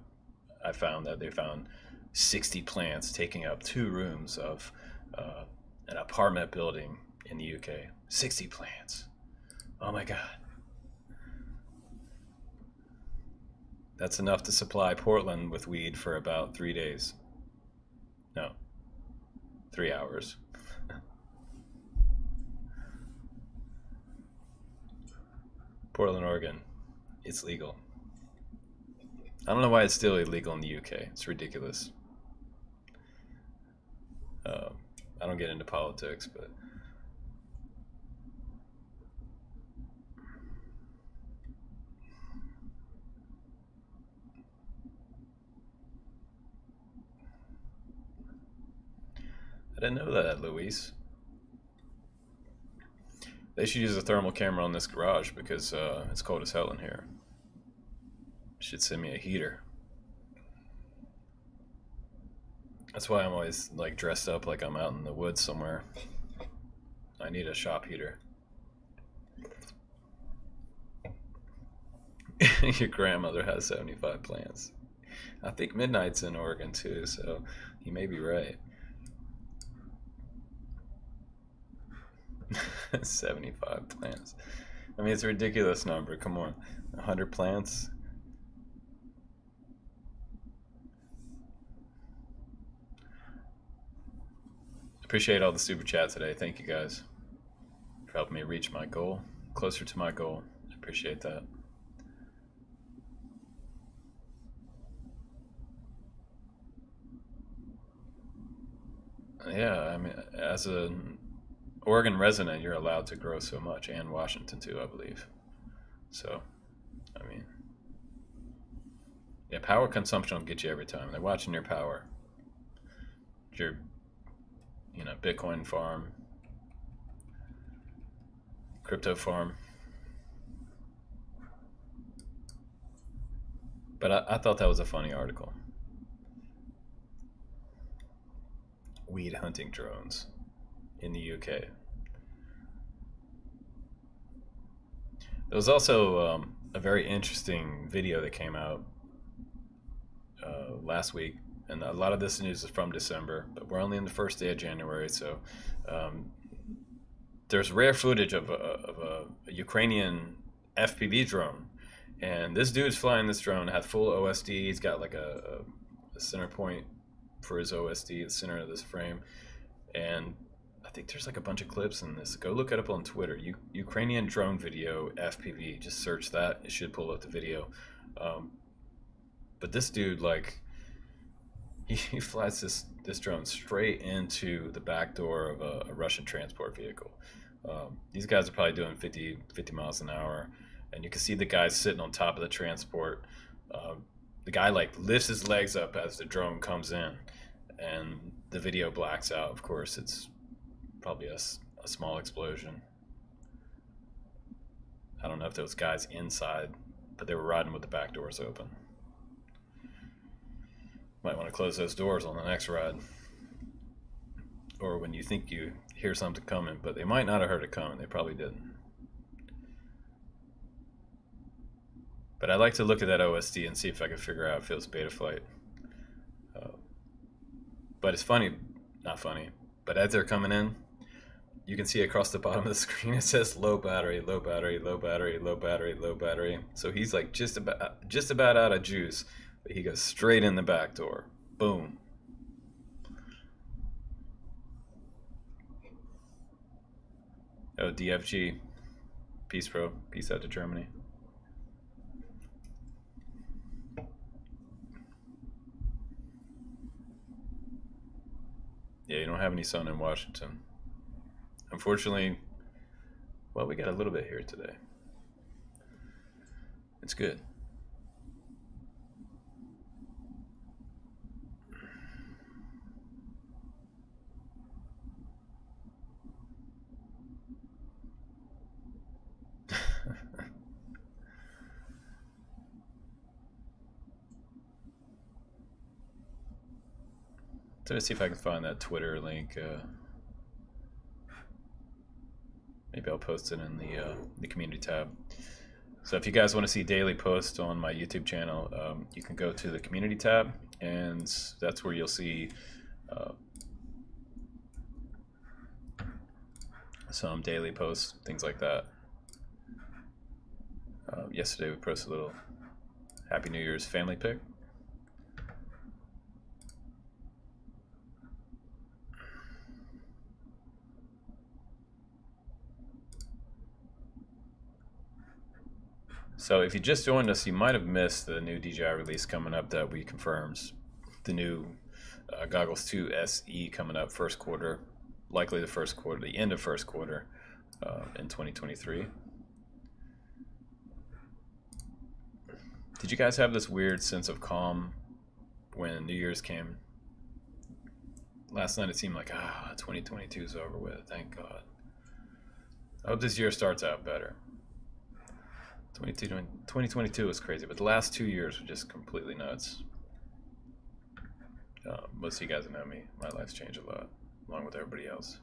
I found that they found 60 plants taking up 2 rooms of an apartment building in the UK. 60 plants. Oh my God. That's enough to supply Portland with weed for about 3 days. No, 3 hours. Portland, Oregon. It's legal. I don't know why it's still illegal in the UK. It's ridiculous. I don't get into politics, but I didn't know that, Luis. They should use a thermal camera on this garage because it's cold as hell in here. Should send me a heater. That's why I'm always like dressed up like I'm out in the woods somewhere. I need a shop heater. Your grandmother has 75 plants. I think Midnight's in Oregon too, so you may be right. 75 plants. I mean, it's a ridiculous number. Come on, 100 plants. Appreciate all the super chat today. Thank you guys for helping me reach my goal, closer to my goal. I appreciate that. Yeah, I mean, as an Oregon resident, you're allowed to grow so much, and Washington too, I believe. So, I mean, yeah, power consumption will get you every time. They're watching your power. Your, Bitcoin farm, crypto farm. But I thought that was a funny article. Weed hunting drones in the UK. There was also a very interesting video that came out last week, and a lot of this news is from December, but we're only in the first day of January, so there's rare footage of a Ukrainian FPV drone, and this dude's flying this drone, had full OSD. He's got like a center point for his OSD, the center of this frame, and I think there's like a bunch of clips in this. Go look it up on Twitter. Ukrainian drone video FPV. Just search that. It should pull up the video. But this dude, like, he flies this drone straight into the back door of a Russian transport vehicle. These guys are probably doing 50 miles an hour, and you can see the guy sitting on top of the transport. The guy like lifts his legs up as the drone comes in, and the video blacks out. Of course, it's probably a small explosion. I don't know if those guys inside, but they were riding with the back doors open. Might want to close those doors on the next ride, or when you think you hear something coming, but they might not have heard it coming. They probably didn't. But I'd like to look at that OSD and see if I can figure out if it was Betaflight. But it's funny, not funny, but as they're coming in, you can see across the bottom of the screen it says low battery, low battery, low battery, low battery, low battery. So he's like just about out of juice, but he goes straight in the back door. Boom. Oh, DFG, peace, bro. Peace out to Germany. Yeah, you don't have any sun in Washington. Unfortunately, well, we got a little bit here today. It's good. So let's see if I can find that Twitter link. Maybe I'll post it in the community tab. So if you guys want to see daily posts on my YouTube channel, you can go to the community tab, and that's where you'll see some daily posts, things like that. Yesterday we posted a little Happy New Year's family pic. So if you just joined us, you might have missed the new DJI release coming up that we confirmed. The new Goggles 2 SE coming up first quarter, likely the first quarter, the end of first quarter in 2023. Did you guys have this weird sense of calm when New Year's came? Last night it seemed like, 2022 is over with, thank God. I hope this year starts out better. 2022 was crazy, but the last 2 years were just completely nuts. Most of you guys know me. My life's changed a lot, along with everybody else.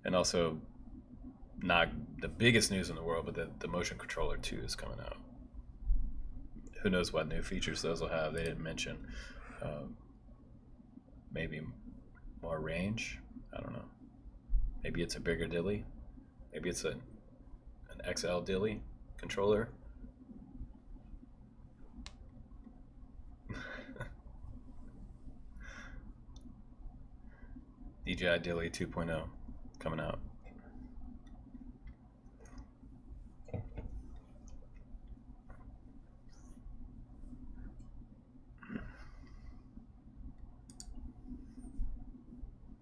And also, not the biggest news in the world, but the Motion Controller 2 is coming out. Who knows what new features those will have? They didn't mention. Maybe more range. I don't know. Maybe it's a bigger dilly. Maybe it's an XL dilly controller. DJI Dilly 2.0 coming out.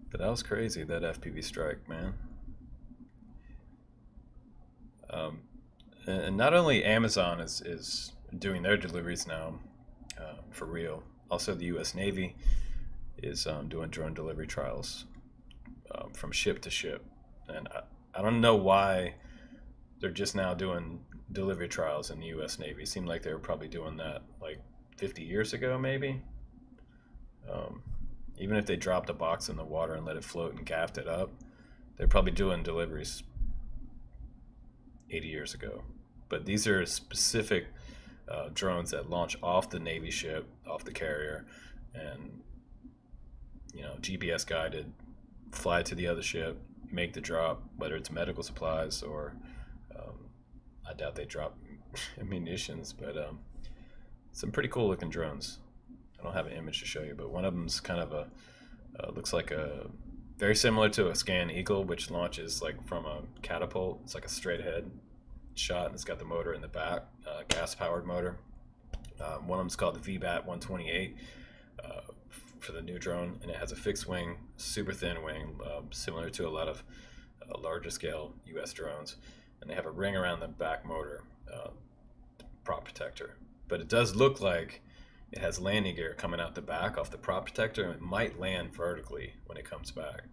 But that was crazy, that FPV strike, man. And not only Amazon is doing their deliveries now for real, also the US Navy is doing drone delivery trials from ship to ship. And I don't know why they're just now doing delivery trials in the US Navy. It seemed like they were probably doing that like 50 years ago, maybe. Even if they dropped a box in the water and let it float and gaffed it up, they're probably doing deliveries 80 years ago. But these are specific drones that launch off the Navy ship, off the carrier, and GPS guided, fly to the other ship, make the drop, whether it's medical supplies or I doubt they drop munitions, but some pretty cool looking drones. I don't have an image to show you, but one of them's kind of looks like a very similar to a Scan Eagle, which launches like from a catapult. It's like a straight ahead shot, and it's got the motor in the back, gas powered motor. One of them's called the VBAT 128 for the new drone, and it has a fixed wing, super thin wing, similar to a lot of larger scale US drones, and they have a ring around the back motor, prop protector. But it does look like it has landing gear coming out the back off the prop protector, and it might land vertically when it comes back.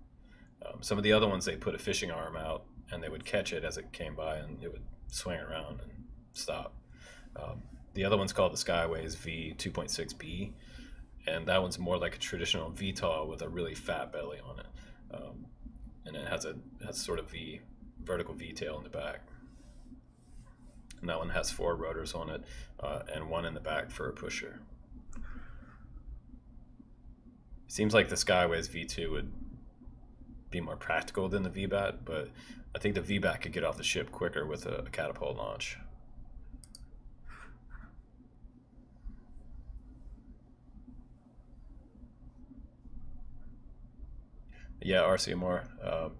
Some of the other ones, they put a fishing arm out and they would catch it as it came by and it would swing around and stop. The other one's called the Skyways V 2.6B, and that one's more like a traditional VTOL with a really fat belly on it. And it has sort of vertical V tail in the back. And that one has 4 rotors on it and one in the back for a pusher. Seems like the Skyways V2 would be more practical than the VBAT, but I think the VBAT could get off the ship quicker with a catapult launch. Yeah, RCMR. I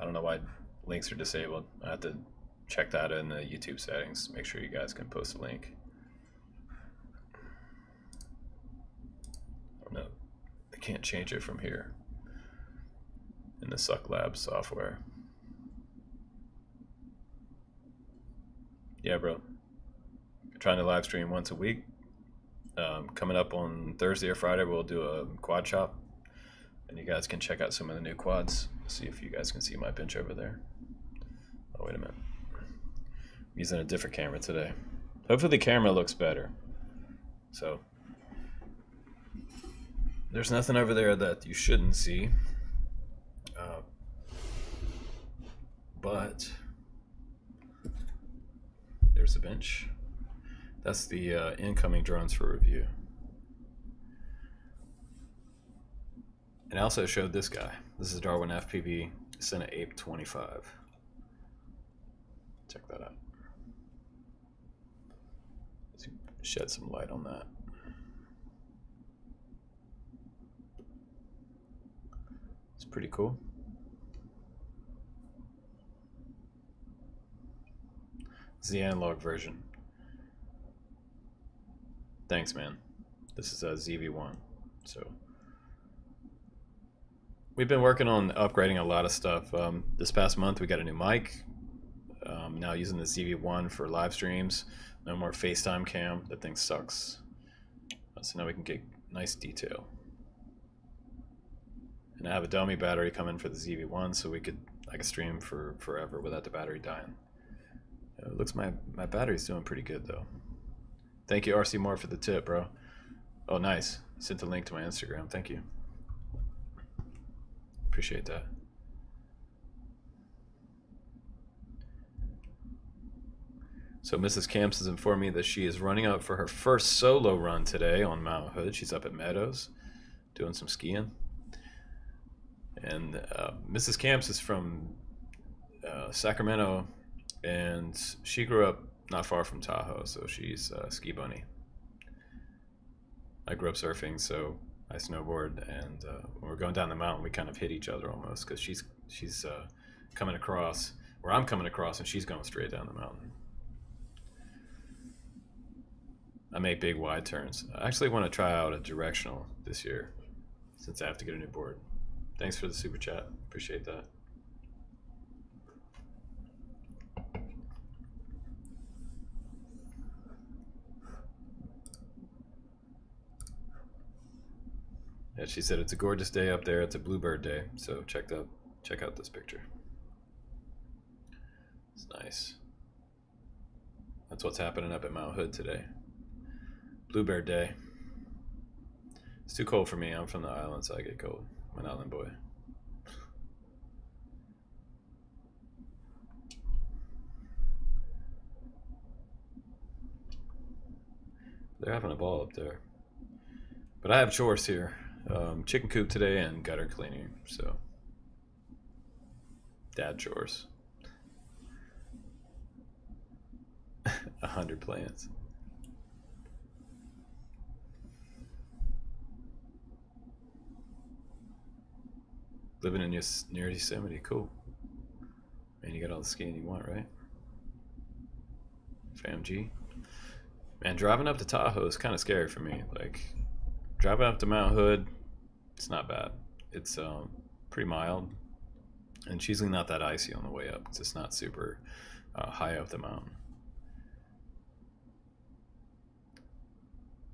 don't know why links are disabled. I have to check that in the YouTube settings. Make sure you guys can post a link. I don't know. I can't change it from here in the Streamlabs software. Yeah, bro. Trying to live stream once a week. Coming up on Thursday or Friday, we'll do a quad shop, and you guys can check out some of the new quads. See if you guys can see my bench over there. Oh, wait a minute. I'm using a different camera today. Hopefully the camera looks better. So there's nothing over there that you shouldn't see. But there's the bench. That's the incoming drones for review. And I also showed this guy. This is Darwin FPV Cine Ape 25. Check that out. Let's shed some light on that. It's pretty cool. It's the analog version. Thanks, man. This is a ZV-1. So we've been working on upgrading a lot of stuff. This past month we got a new mic. Now using the ZV-1 for live streams. No more FaceTime cam. That thing sucks. So now we can get nice detail. And I have a dummy battery coming for the ZV-1, so I could stream for forever without the battery dying. It looks my battery's doing pretty good though. Thank you, RC Moore, for the tip, bro. Oh, nice. Sent a link to my Instagram. Thank you. Appreciate that. So Mrs. Camps has informed me that she is running out for her first solo run today on Mount Hood. She's up at Meadows doing some skiing. And Mrs. Camps is from Sacramento, and she grew up not far from Tahoe, so she's a ski bunny. I grew up surfing, so I snowboard, and when we're going down the mountain, we kind of hit each other almost, because she's coming across, or I'm coming across, and she's going straight down the mountain. I make big wide turns. I actually want to try out a directional this year, since I have to get a new board. Thanks for the super chat. Appreciate that. Yeah, she said it's a gorgeous day up there. It's a bluebird day, so check out this picture. It's nice. That's what's happening up at Mount Hood today. Bluebird day. It's too cold for me. I'm from the island, so I get cold. I'm an island boy. They're having a ball up there. But I have chores here. Chicken coop today and gutter cleaning, so dad chores. 100 plants. Living in near Yosemite, cool. Man, you got all the skiing you want, right? FamG. Man, driving up to Tahoe is kind of scary for me. Like, driving up to Mount Hood, it's not bad. It's pretty mild, and it's usually not that icy on the way up. It's just not super high up the mountain.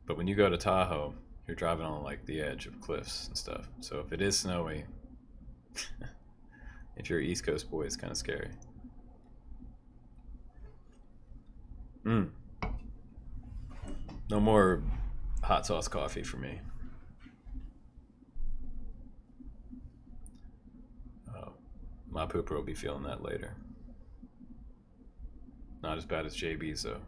But when you go to Tahoe, you're driving on like the edge of cliffs and stuff. So if it is snowy, if you're an East Coast boy, it's kind of scary. No more hot sauce coffee for me. My pooper will be feeling that later. Not as bad as JB's though.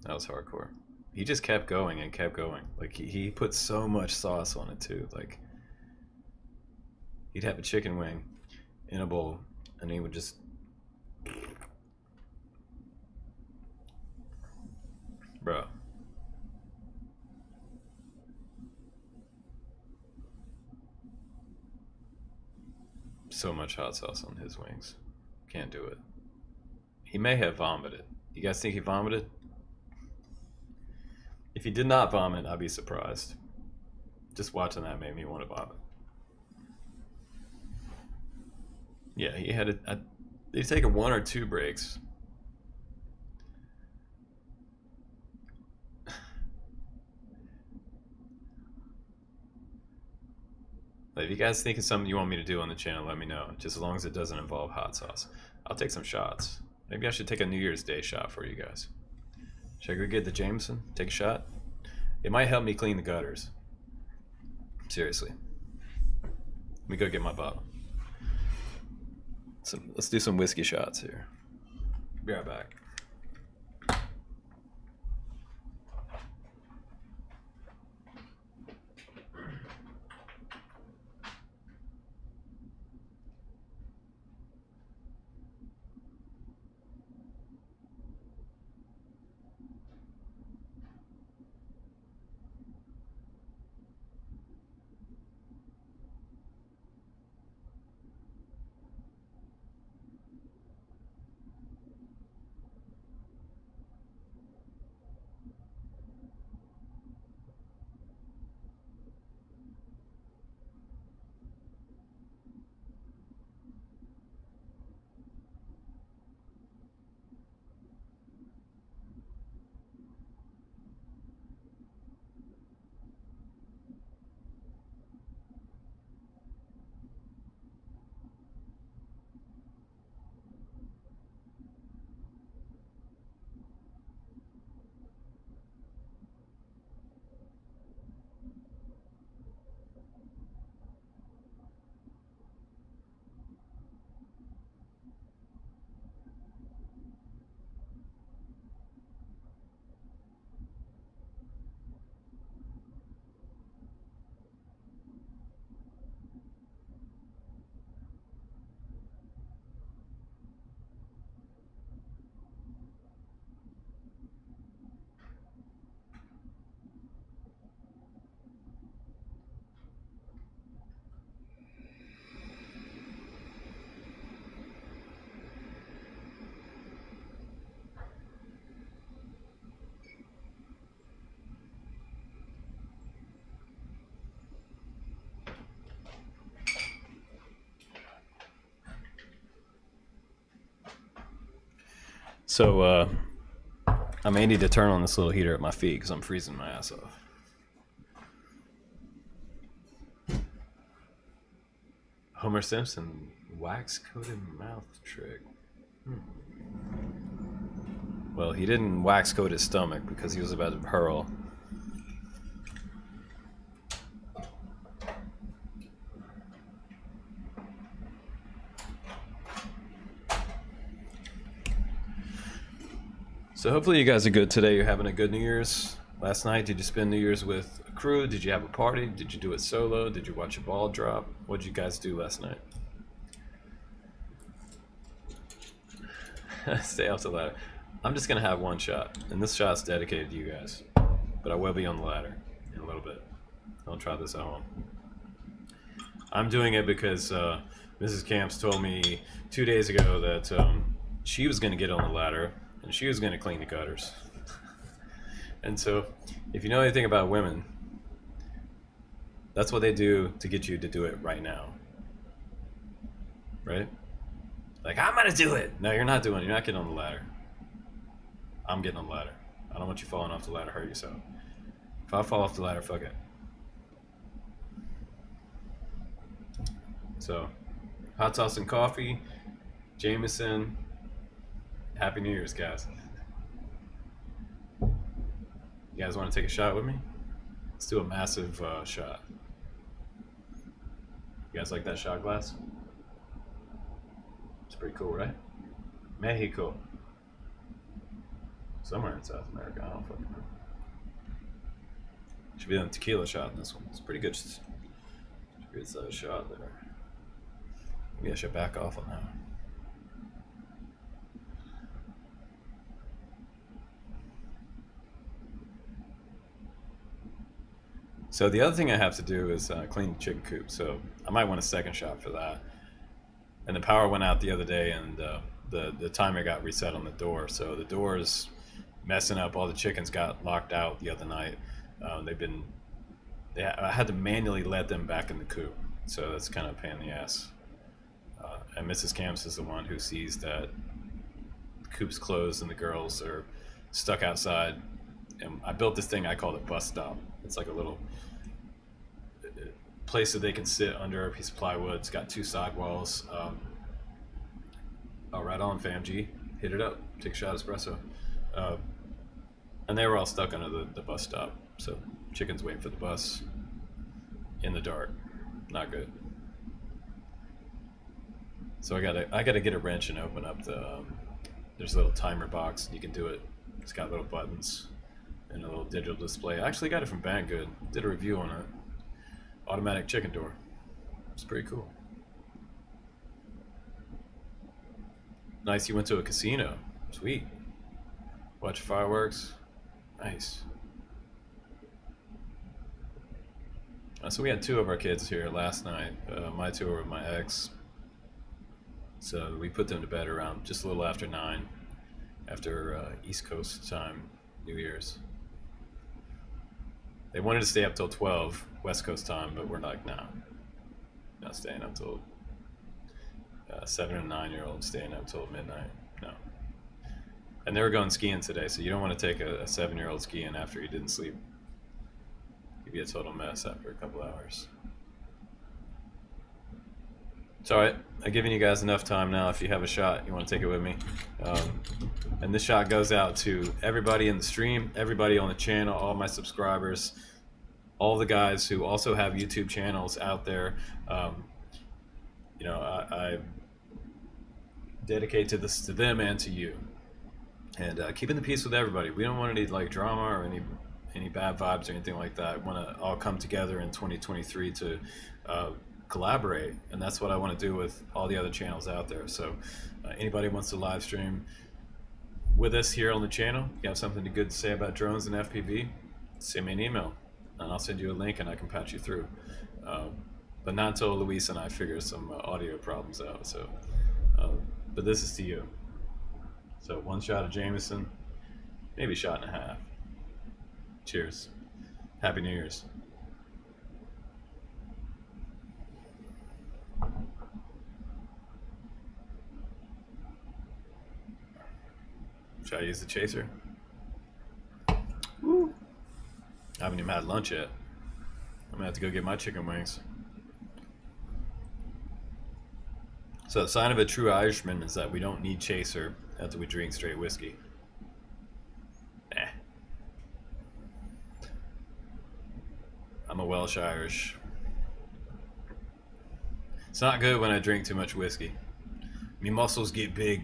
That was hardcore. He just kept going and kept going. Like he put so much sauce on it too. Like he'd have a chicken wing in a bowl and he would just bro. So much hot sauce on his wings. Can't do it. He may have vomited. You guys think he vomited? If he did not vomit, I'd be surprised. Just watching that made me want to vomit. Yeah, he had they've taken 1 or 2 breaks. If you guys think of something you want me to do on the channel, let me know. Just as long as it doesn't involve hot sauce. I'll take some shots. Maybe I should take a New Year's Day shot for you guys. Should I go get the Jameson? Take a shot? It might help me clean the gutters. Seriously. Let me go get my bottle. So let's do some whiskey shots here. Be right back. So I may need to turn on this little heater at my feet because I'm freezing my ass off. Homer Simpson wax-coated mouth trick. Well, he didn't wax-coat his stomach because he was about to hurl. So hopefully you guys are good today. You're having a good New Year's. Last night, did you spend New Year's with a crew? Did you have a party? Did you do it solo? Did you watch a ball drop? What did you guys do last night? Stay off the ladder. I'm just gonna have one shot, and this shot's dedicated to you guys. But I will be on the ladder in a little bit. I'll try this at home. I'm doing it because Mrs. Camps told me 2 days ago that she was gonna get on the ladder and she was gonna clean the gutters. And so, if you know anything about women, that's what they do to get you to do it right now. Right? Like, I'm gonna do it! No, you're not doing it. You're not getting on the ladder. I'm getting on the ladder. I don't want you falling off the ladder, hurt yourself. If I fall off the ladder, fuck it. So, hot sauce and coffee, Jameson. Happy New Year's, guys. You guys want to take a shot with me? Let's do a massive shot. You guys like that shot glass? It's pretty cool, right? Mexico. Somewhere in South America, I don't fucking know. Should be on tequila shot in this one. It's pretty good. Good size shot there. Maybe I should back off on that. So the other thing I have to do is clean the chicken coop. So I might want a second shot for that. And the power went out the other day, and the timer got reset on the door. So the door is messing up. All the chickens got locked out the other night. I had to manually let them back in the coop. So that's kind of a pain in the ass. And Mrs. Camps is the one who sees that the coop's closed and the girls are stuck outside. And I built this thing I call it bus stop. It's like a little place that they can sit under a piece of plywood. It's got 2 sidewalls. Oh, right on, fam G. Hit it up. Take a shot of espresso. And they were all stuck under the bus stop. So chickens waiting for the bus in the dark. Not good. So I gotta get a wrench and open up there's a little timer box. You can do it. It's got little buttons and a little digital display. I actually got it from Banggood. Did a review on it. Automatic chicken door. It's pretty cool. Nice, you went to a casino. Sweet. Watch fireworks. Nice. So we had 2 of our kids here last night. My 2 were with my ex. So we put them to bed around just a little after 9, after East Coast time, New Year's. They wanted to stay up till 12 West Coast time, but we're like, nah, not staying up till 7 and 9-year-olds staying up till midnight. No. And they were going skiing today, so you don't want to take a 7-year-old skiing after he didn't sleep. You'd be a total mess after a couple hours. It's all right. I've given you guys enough time now. If you have a shot, you want to take it with me. And this shot goes out to everybody in the stream, everybody on the channel, all my subscribers, all the guys who also have YouTube channels out there. I dedicate this to them and to you. And keeping the peace with everybody. We don't want any drama or any bad vibes or anything like that. We want to all come together in 2023 to collaborate, and that's what I want to do with all the other channels out there. So anybody wants to live stream with us here on the channel, you have something good to say about drones and FPV, send me an email and I'll send you a link and I can patch you through, but not until Luis and I figure some audio problems out. So but this is to you. So 1 shot of Jameson, maybe a shot and a half. Cheers. Happy New Year's. Should I use the chaser? Woo. I haven't even had lunch yet. I'm gonna have to go get my chicken wings. So the sign of a true Irishman is that we don't need chaser after we drink straight whiskey. I'm a Welsh Irish. It's not good when I drink too much whiskey. My muscles get big.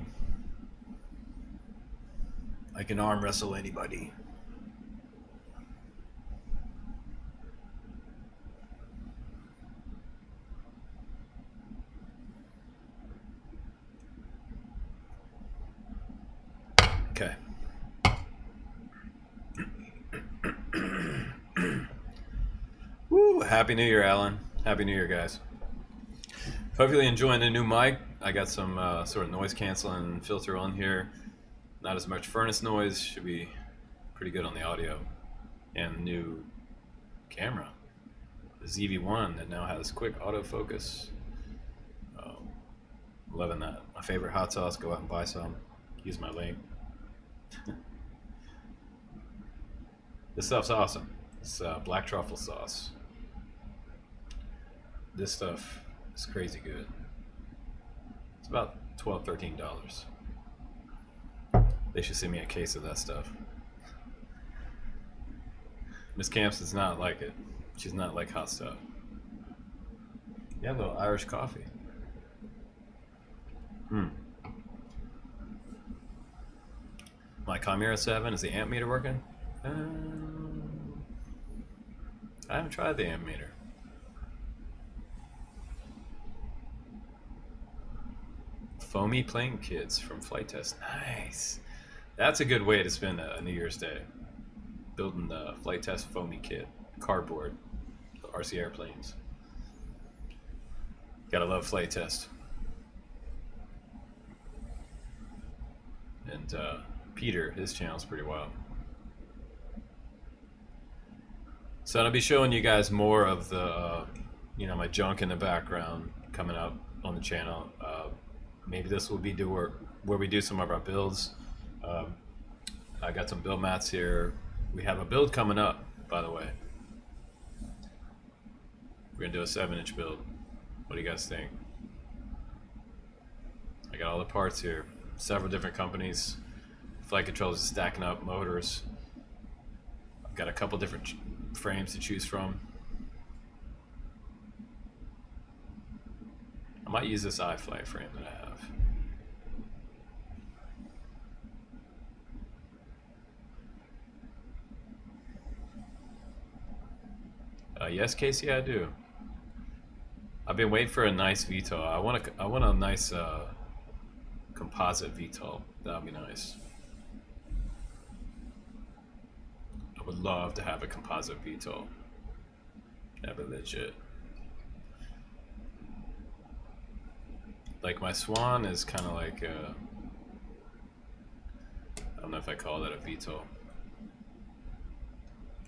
I can arm wrestle anybody. Okay. Woo! Happy New Year, Alan. Happy New Year, guys. Hopefully enjoying the new mic. I got some sort of noise canceling filter on here. Not as much furnace noise. Should be pretty good on the audio. And the new camera, the ZV-1, that now has quick autofocus. Loving that. My favorite hot sauce. Go out and buy some. Use my link. This stuff's awesome. It's black truffle sauce. This stuff is crazy good. It's about $12, $13. They should send me a case of that stuff. Miss Camps does not like it. She's not like hot stuff. Yeah, a little Irish coffee. My Chimera 7, is the amp meter working? I haven't tried the amp meter. Foamy plane kits from Flight Test. Nice. That's a good way to spend a New Year's Day. Building the Flight Test foamy kit. Cardboard. RC airplanes. Gotta love Flight Test. And Peter, his channel's pretty wild. So I'll be showing you guys more of the, my junk in the background coming up on the channel. Maybe this will be where we do some of our builds. I got some build mats here. We have a build coming up, by the way. We're gonna do a 7-inch build. What do you guys think? I got all the parts here. Several different companies. Flight controllers stacking up motors. I've got a couple different frames to choose from. I might use this iFlight frame that I have. Yes, Casey, I do. I've been waiting for a nice VTOL. I want a nice composite VTOL. That'd be nice. I would love to have a composite VTOL. That'd be legit. Like my Swan is kind of like I don't know if I call that a VTOL.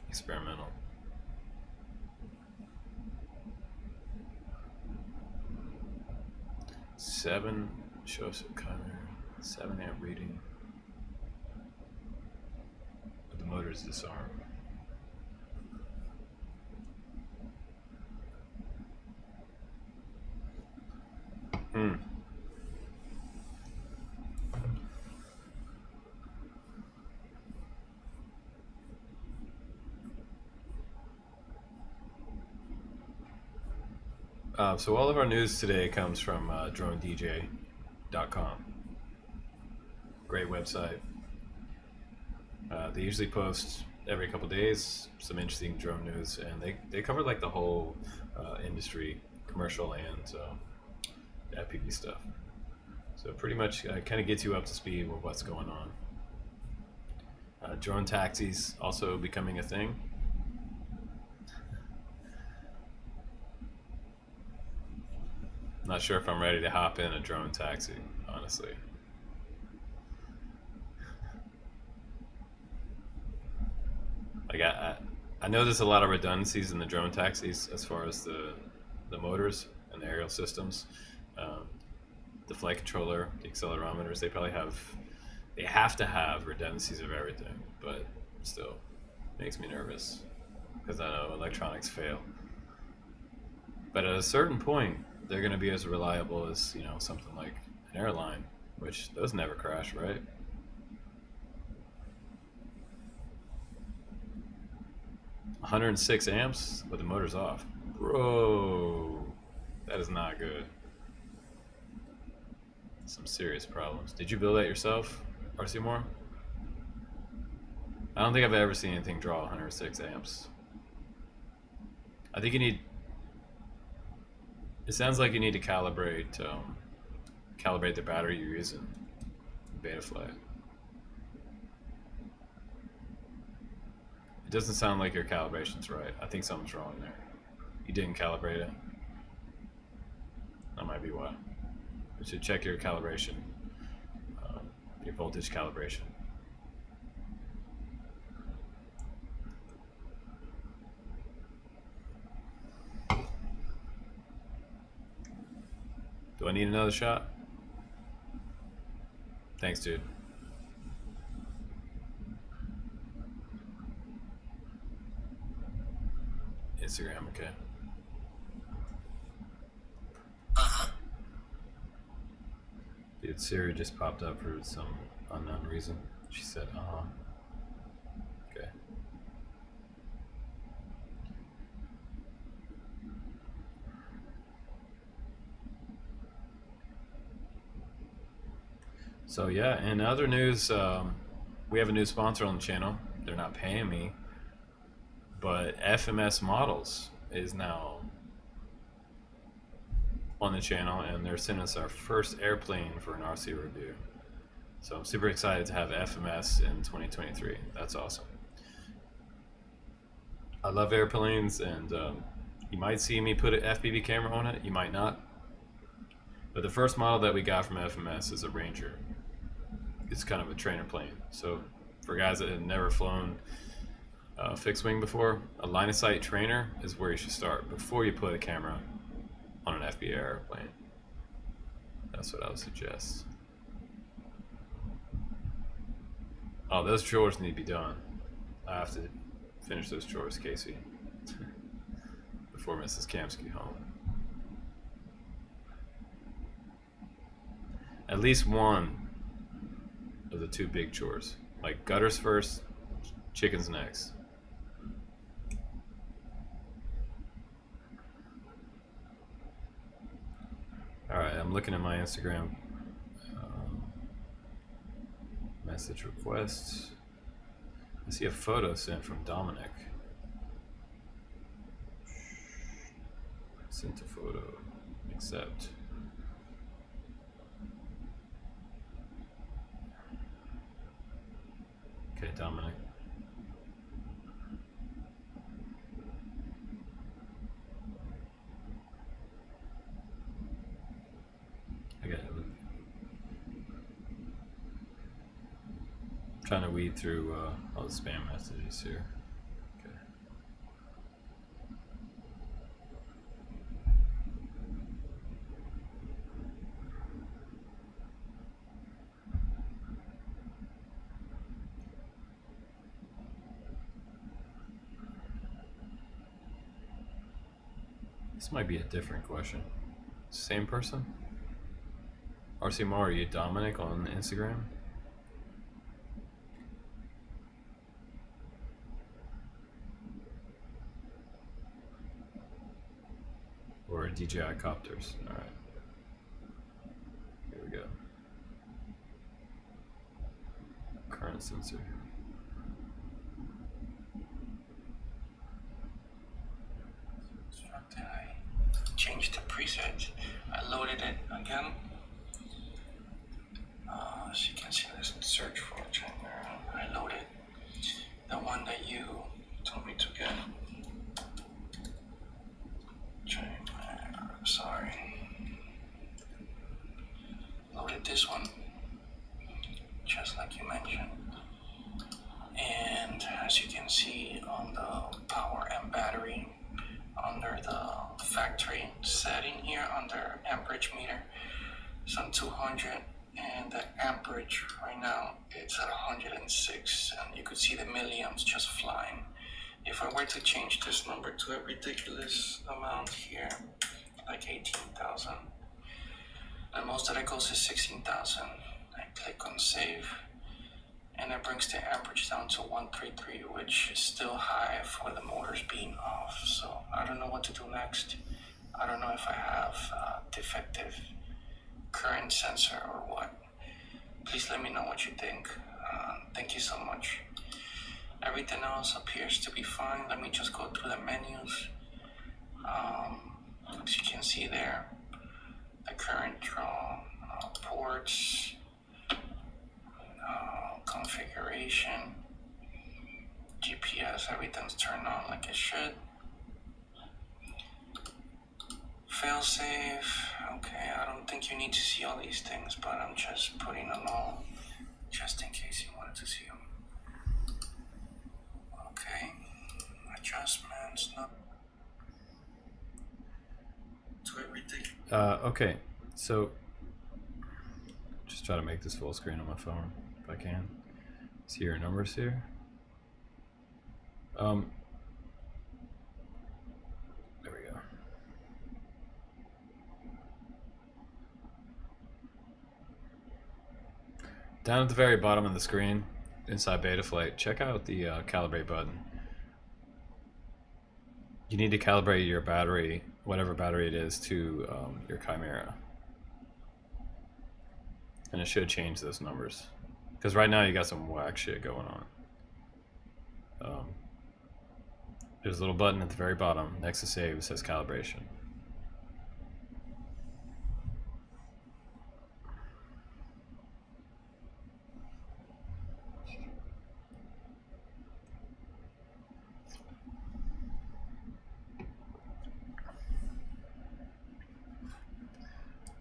Experimental. Shows kind of 7 amp reading. But the motor is disarmed. So all of our news today comes from dronedj.com. Great website. They usually post every couple days some interesting drone news, and they cover like the whole industry, commercial and FPV stuff. So pretty much kind of gets you up to speed with what's going on. Drone taxis also becoming a thing. Not sure if I'm ready to hop in a drone taxi, honestly. Like I know there's a lot of redundancies in the drone taxis as far as the motors and the aerial systems. The flight controller, the accelerometers, they probably have They have to have redundancies of everything, but still makes me nervous because I know electronics fail. But at a certain point, they're going to be as reliable as, you know, something like an airline, which those never crash, right? $106 amps with the motors off. Bro, that is not good. Some serious problems. Did you build that yourself, RC Moore? I don't think I've ever seen anything draw 106 amps. I think you need... It sounds like you need to calibrate the battery you're using. Betaflight. It doesn't sound like your calibration's right. I think something's wrong there. You didn't calibrate it. That might be why. You should check your calibration, your voltage calibration. Do I need another shot? Thanks, dude. Instagram, okay. Dude, Siri just popped up for some unknown reason. She said, okay. So yeah, in other news, we have a new sponsor on the channel. They're not paying me, but FMS Models is now on the channel, and they're sending us our first airplane for an RC review. So I'm super excited to have FMS in 2023. That's awesome. I love airplanes, and you might see me put an FPV camera on it, you might not. But the first model that we got from FMS is a Ranger. It's kind of a trainer plane. So for guys that have never flown fixed wing before, a line of sight trainer is where you should start before you put a camera on an FPV airplane. That's what I would suggest. Oh, those chores need to be done. I have to finish those chores, Casey, before Mrs. Kamsky home. At least one of the two big chores. Like gutters first, chickens next. Alright, I'm looking at my Instagram message requests. I see a photo sent from Dominic. Sent a photo. Accept. Okay, Dominic. I got it. Trying to weed through all the spam messages here. Okay. This might be a different question. Same person? RC Moore, are you Dominic on Instagram? Or DJI Copters. Alright. Here we go. Current sensor. I changed the preset. I loaded it again. As you can see, let's search for a trainer. I loaded the one that you told me to get. Sorry. Loaded this one, just like you mentioned. And as you can see on the power and battery, under the factory setting here under amperage meter, it's on 200, and and the amperage right now it's at 106, and you could see the milliamps just flying. If I were to change this number to a ridiculous amount here, like 18,000, and most of it goes to 16,000, I click on save, and it brings the amperage down to 133, which is still high for the motors being off. So I don't know what to do next. I don't know if I have defective current sensor or what. Please let me know what you think. Thank you so much. Everything else appears to be fine. Let me just go through the menus. As you can see there, the current draw, ports, configuration, GPS, everything's turned on like it should. Failsafe, okay, I don't think you need to see all these things, but I'm just putting them all just in case you wanted to see them. Okay, adjustments, not to everything. Okay, so just try to make this full screen on my phone if I can. See your numbers here. There we go. Down at the very bottom of the screen, inside Betaflight, check out the calibrate button. You need to calibrate your battery, whatever battery it is, to your Chimera. And it should change those numbers. Because right now you got some whack shit going on. There's a little button at the very bottom next to save. It says calibration.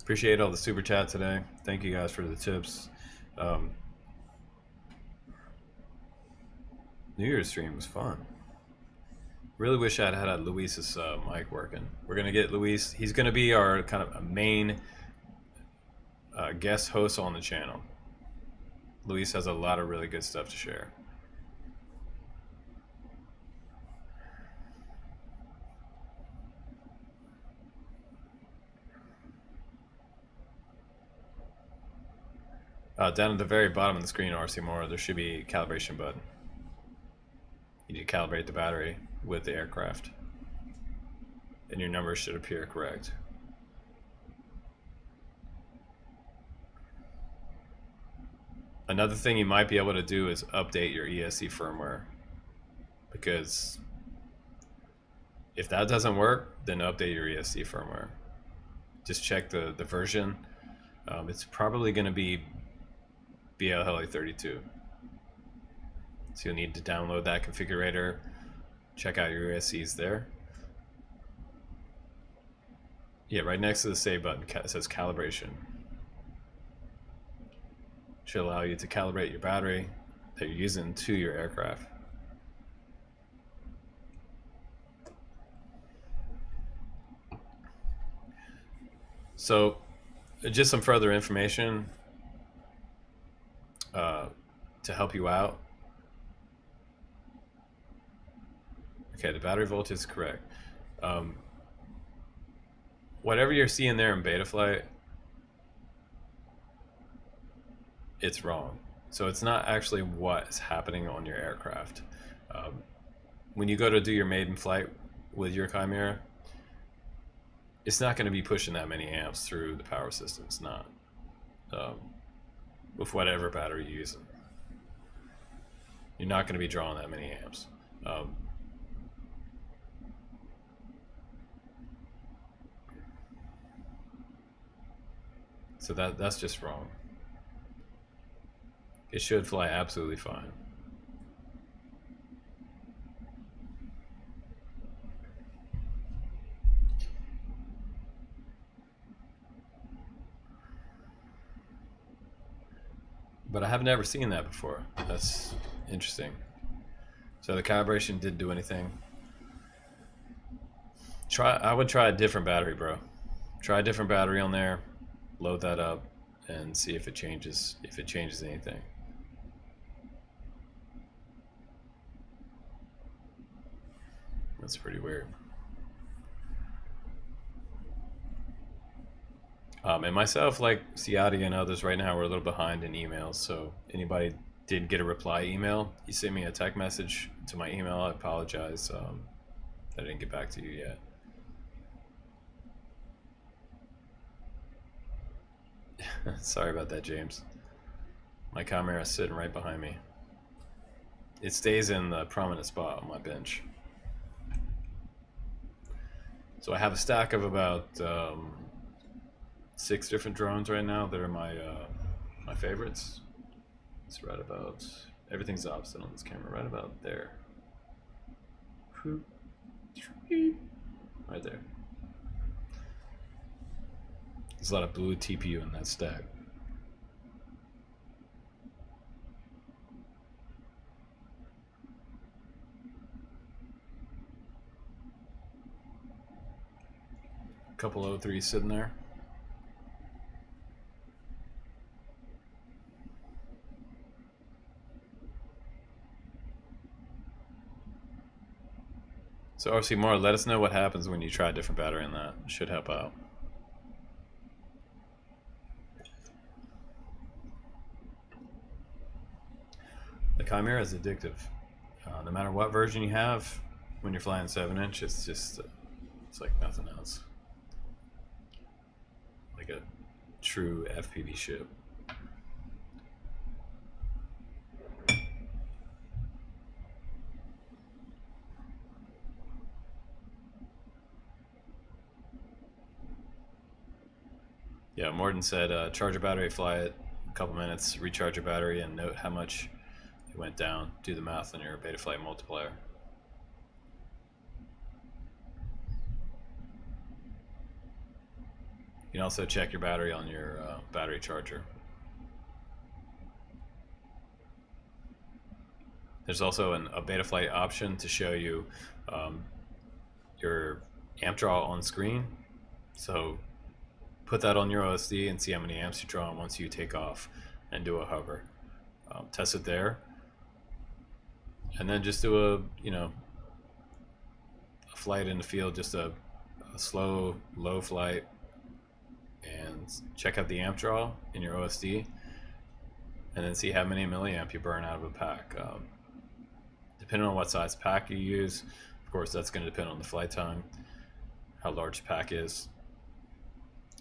Appreciate all the super chat today. Thank you guys for the tips. New Year's stream was fun. Really wish I'd had Luis's mic working. We're gonna get Luis. He's gonna be our kind of a main guest host on the channel. Luis has a lot of really good stuff to share. Down at the very bottom of the screen, RC Moore, there should be a calibration button. You need to calibrate the battery with the aircraft, and your numbers should appear correct. Another thing you might be able to do is update your ESC firmware, because if that doesn't work, then update your ESC firmware. Just check the version. It's probably going to be BLHeli32. So you'll need to download that configurator, check out your ESCs there. Yeah, right next to the save button it says calibration. Should allow you to calibrate your battery that you're using to your aircraft. So just some further information to help you out. Okay, the battery voltage is correct. Whatever you're seeing there in Betaflight, it's wrong. So it's not actually what is happening on your aircraft. When you go to do your maiden flight with your Chimera, it's not going to be pushing that many amps through the power system. It's not. With whatever battery you're using, you're not going to be drawing that many amps. So that's just wrong. It should fly absolutely fine. But I have never seen that before. That's interesting. So the calibration didn't do anything. I would try a different battery, bro. Try a different battery on there, load that up, and see if it changes anything. That's pretty weird. And myself, like Ciati and others right now, we're a little behind in emails. So anybody didn't get a reply email, you sent me a text message to my email. I apologize that I didn't get back to you yet. Sorry about that, James. My camera is sitting right behind me. It stays in the prominent spot on my bench. So I have a stack of about 6 different drones right now that are my my favorites. It's right about, everything's opposite on this camera, right about there. Right there. There's a lot of blue TPU in that stack. A couple O3s sitting there. So RC Moore, let us know what happens when you try a different battery in that. It should help out. The Chimera is addictive. No matter what version you have, when you're flying 7-inch, it's just, it's like nothing else. Like a true FPV ship. Yeah, Morton said, charge your battery, fly it a couple minutes, recharge your battery, and note how much it went down. Do the math on your Betaflight multiplier. You can also check your battery on your battery charger. There's also a Betaflight option to show you your amp draw on screen. So put that on your OSD and see how many amps you draw once you take off and do a hover. Test it there, and then just do a flight in the field, just a slow, low flight, and check out the amp draw in your OSD, and then see how many milliamp you burn out of a pack. Depending on what size pack you use, of course, that's going to depend on the flight time, how large the pack is.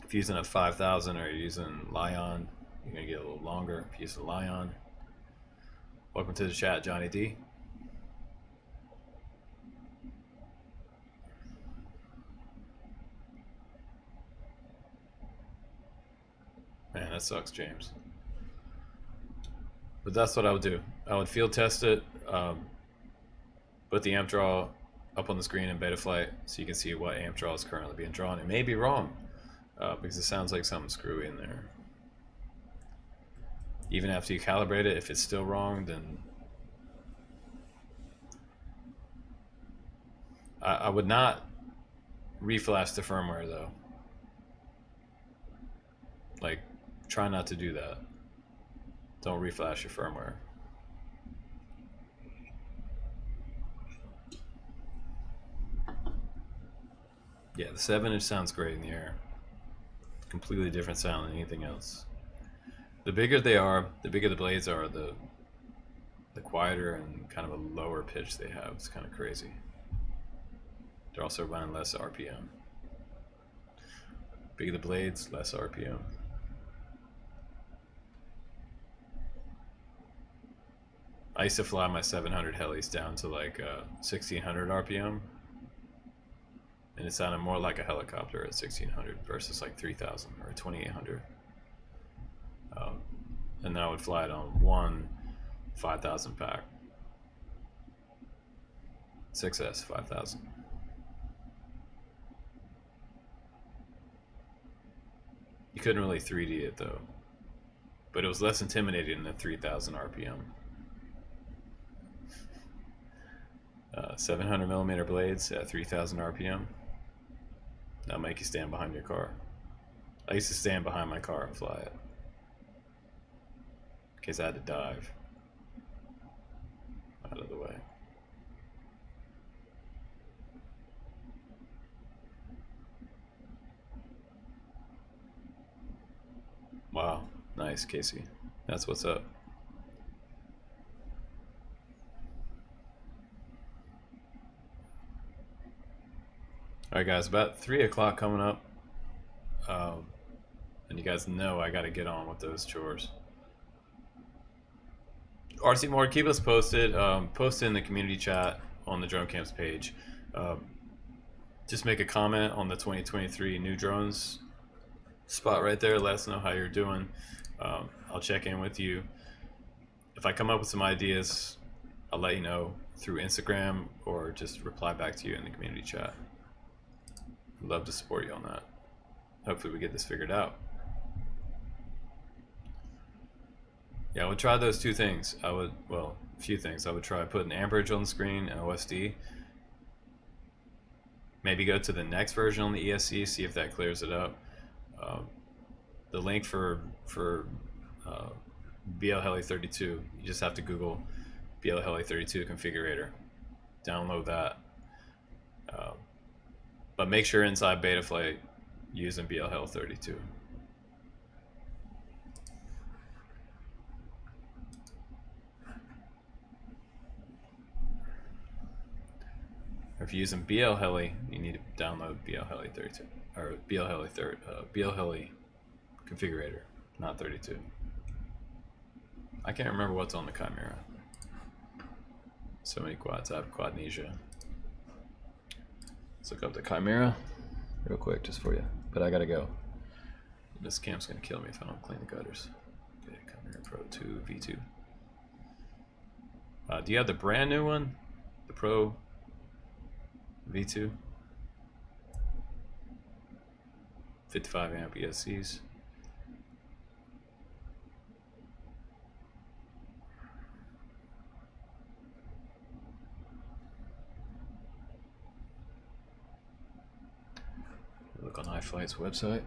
If you're using a 5000 or you're using Lion, you're going to get a little longer. If you use a Lion. Welcome to the chat, Johnny D. Man, that sucks, James. But that's what I would do. I would field test it, put the amp draw up on the screen in Betaflight so you can see what amp draw is currently being drawn. It may be wrong. Because it sounds like something screwy in there. Even after you calibrate it, if it's still wrong, then I would not reflash the firmware though. Like, try not to do that. Don't reflash your firmware. Yeah, the 7-inch sounds great in the air. Completely different sound than anything else. The bigger they are, the bigger the blades are, the quieter and kind of a lower pitch they have. It's kind of crazy. They're also running less RPM. Bigger the blades, less RPM. I used to fly my 700 helis down to like 1600 RPM. And it sounded more like a helicopter at 1600 versus like 3000 or 2800. And then I would fly it on one 5000 pack. 6S 5000. You couldn't really 3D it though. But it was less intimidating than 3000 RPM. 700 millimeter blades at 3000 RPM. That'll make you stand behind your car. I used to stand behind my car and fly it. case I had to dive out of the way. Wow, nice, Casey. That's what's up. All right, guys, about 3 o'clock coming up. And you guys know I got to get on with those chores. RC More, keep us posted. Post in the community chat on the Drone Camps page. Just make a comment on the 2023 new drones spot right there. Let us know how you're doing. I'll check in with you. If I come up with some ideas, I'll let you know through Instagram or just reply back to you in the community chat. I'd love to support you on that. Hopefully we get this figured out. Yeah, I would try those two things. A few things. I would try putting amperage on the screen and OSD. Maybe go to the next version on the ESC, see if that clears it up. The link for BLHeli32, you just have to Google BLHeli32 configurator. Download that. But make sure inside Betaflight using BLHeli32. If you're using BLHeli, you need to download BLHeli32 or BLHeli configurator, not 32. I can't remember what's on the Chimera. So many quads. I have quadnesia. Let's look up the Chimera real quick just for you. But I gotta go. This camp's gonna kill me if I don't clean the gutters. Okay, Chimera Pro 2 V2. Do you have the brand new one? The Pro V2? 55 amp ESCs. Look on iFlight's website.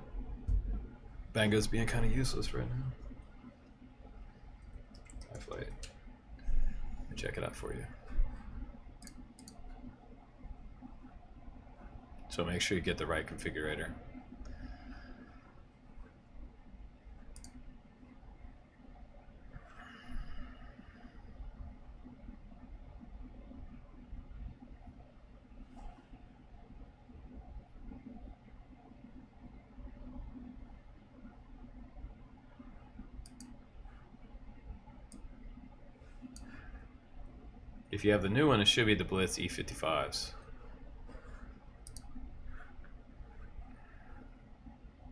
Bango's being kind of useless right now. iFlight. Let me check it out for you. So make sure you get the right configurator. If you have the new one, it should be the Blitz E55s.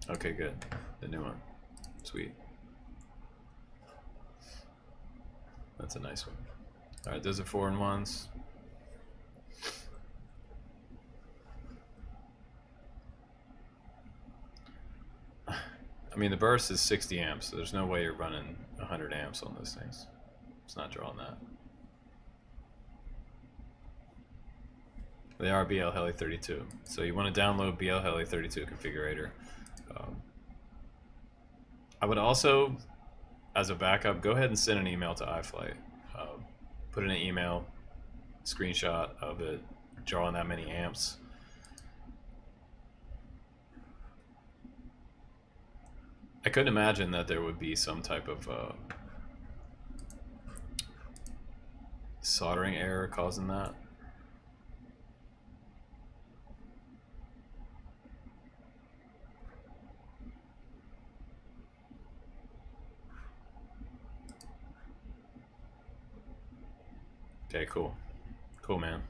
Okay, good. The new one. Sweet. That's a nice one. Alright, those are 4-in-1s. I mean, the burst is 60 amps, so there's no way you're running 100 amps on those things. It's not drawing that. They are BLHeli32. So you want to download BLHeli32 configurator. I would also, as a backup, go ahead and send an email to iFlight. Put in an email, screenshot of it, drawing that many amps. I couldn't imagine that there would be some type of soldering error causing that. Okay, cool. Cool, man.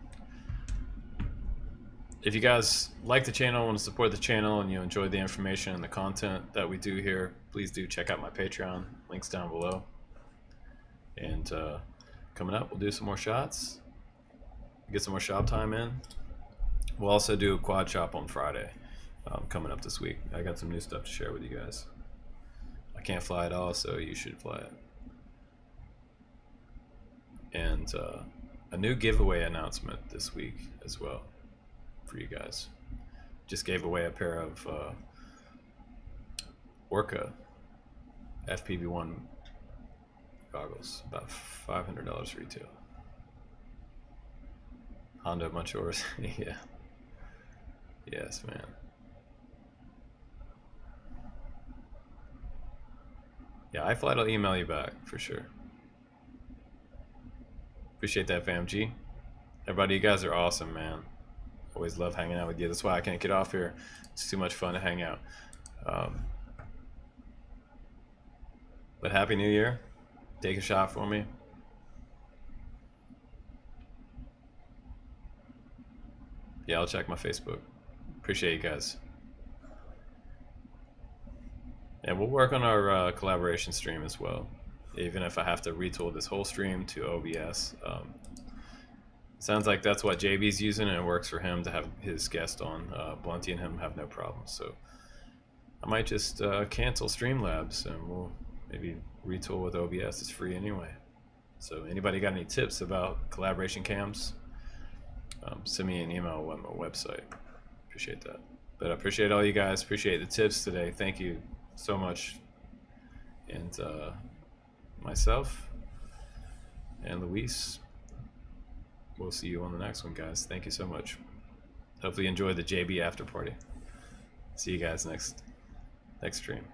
If you guys like the channel, want to support the channel, and you enjoy the information and the content that we do here, please do check out my Patreon. Links down below. And coming up, we'll do some more shots. Get some more shop time in. We'll also do a quad shop on Friday coming up this week. I got some new stuff to share with you guys. I can't fly at all, so you should fly it. And a new giveaway announcement this week as well for you guys. Just gave away a pair of Orca FPV1 goggles, about $500 retail. Honda, my chores. Yeah. Yes, man. Yeah, iFlight will email you back for sure. Appreciate that, FamG. Everybody, you guys are awesome, man. Always love hanging out with you. That's why I can't get off here. It's too much fun to hang out. But Happy New Year. Take a shot for me. Yeah, I'll check my Facebook. Appreciate you guys. And we'll work on our collaboration stream as well, even if I have to retool this whole stream to OBS. Sounds like that's what JB's using, and it works for him to have his guest on. Blunty and him have no problem, so I might just cancel Streamlabs and we'll maybe retool with OBS. It's free anyway. So anybody got any tips about collaboration cams? Send me an email on my website. Appreciate that. But I appreciate all you guys. Appreciate the tips today. Thank you so much. And myself and Luis, we'll see you on the next one, guys. Thank you so much. Hopefully you enjoyed the JB after party. See you guys next stream.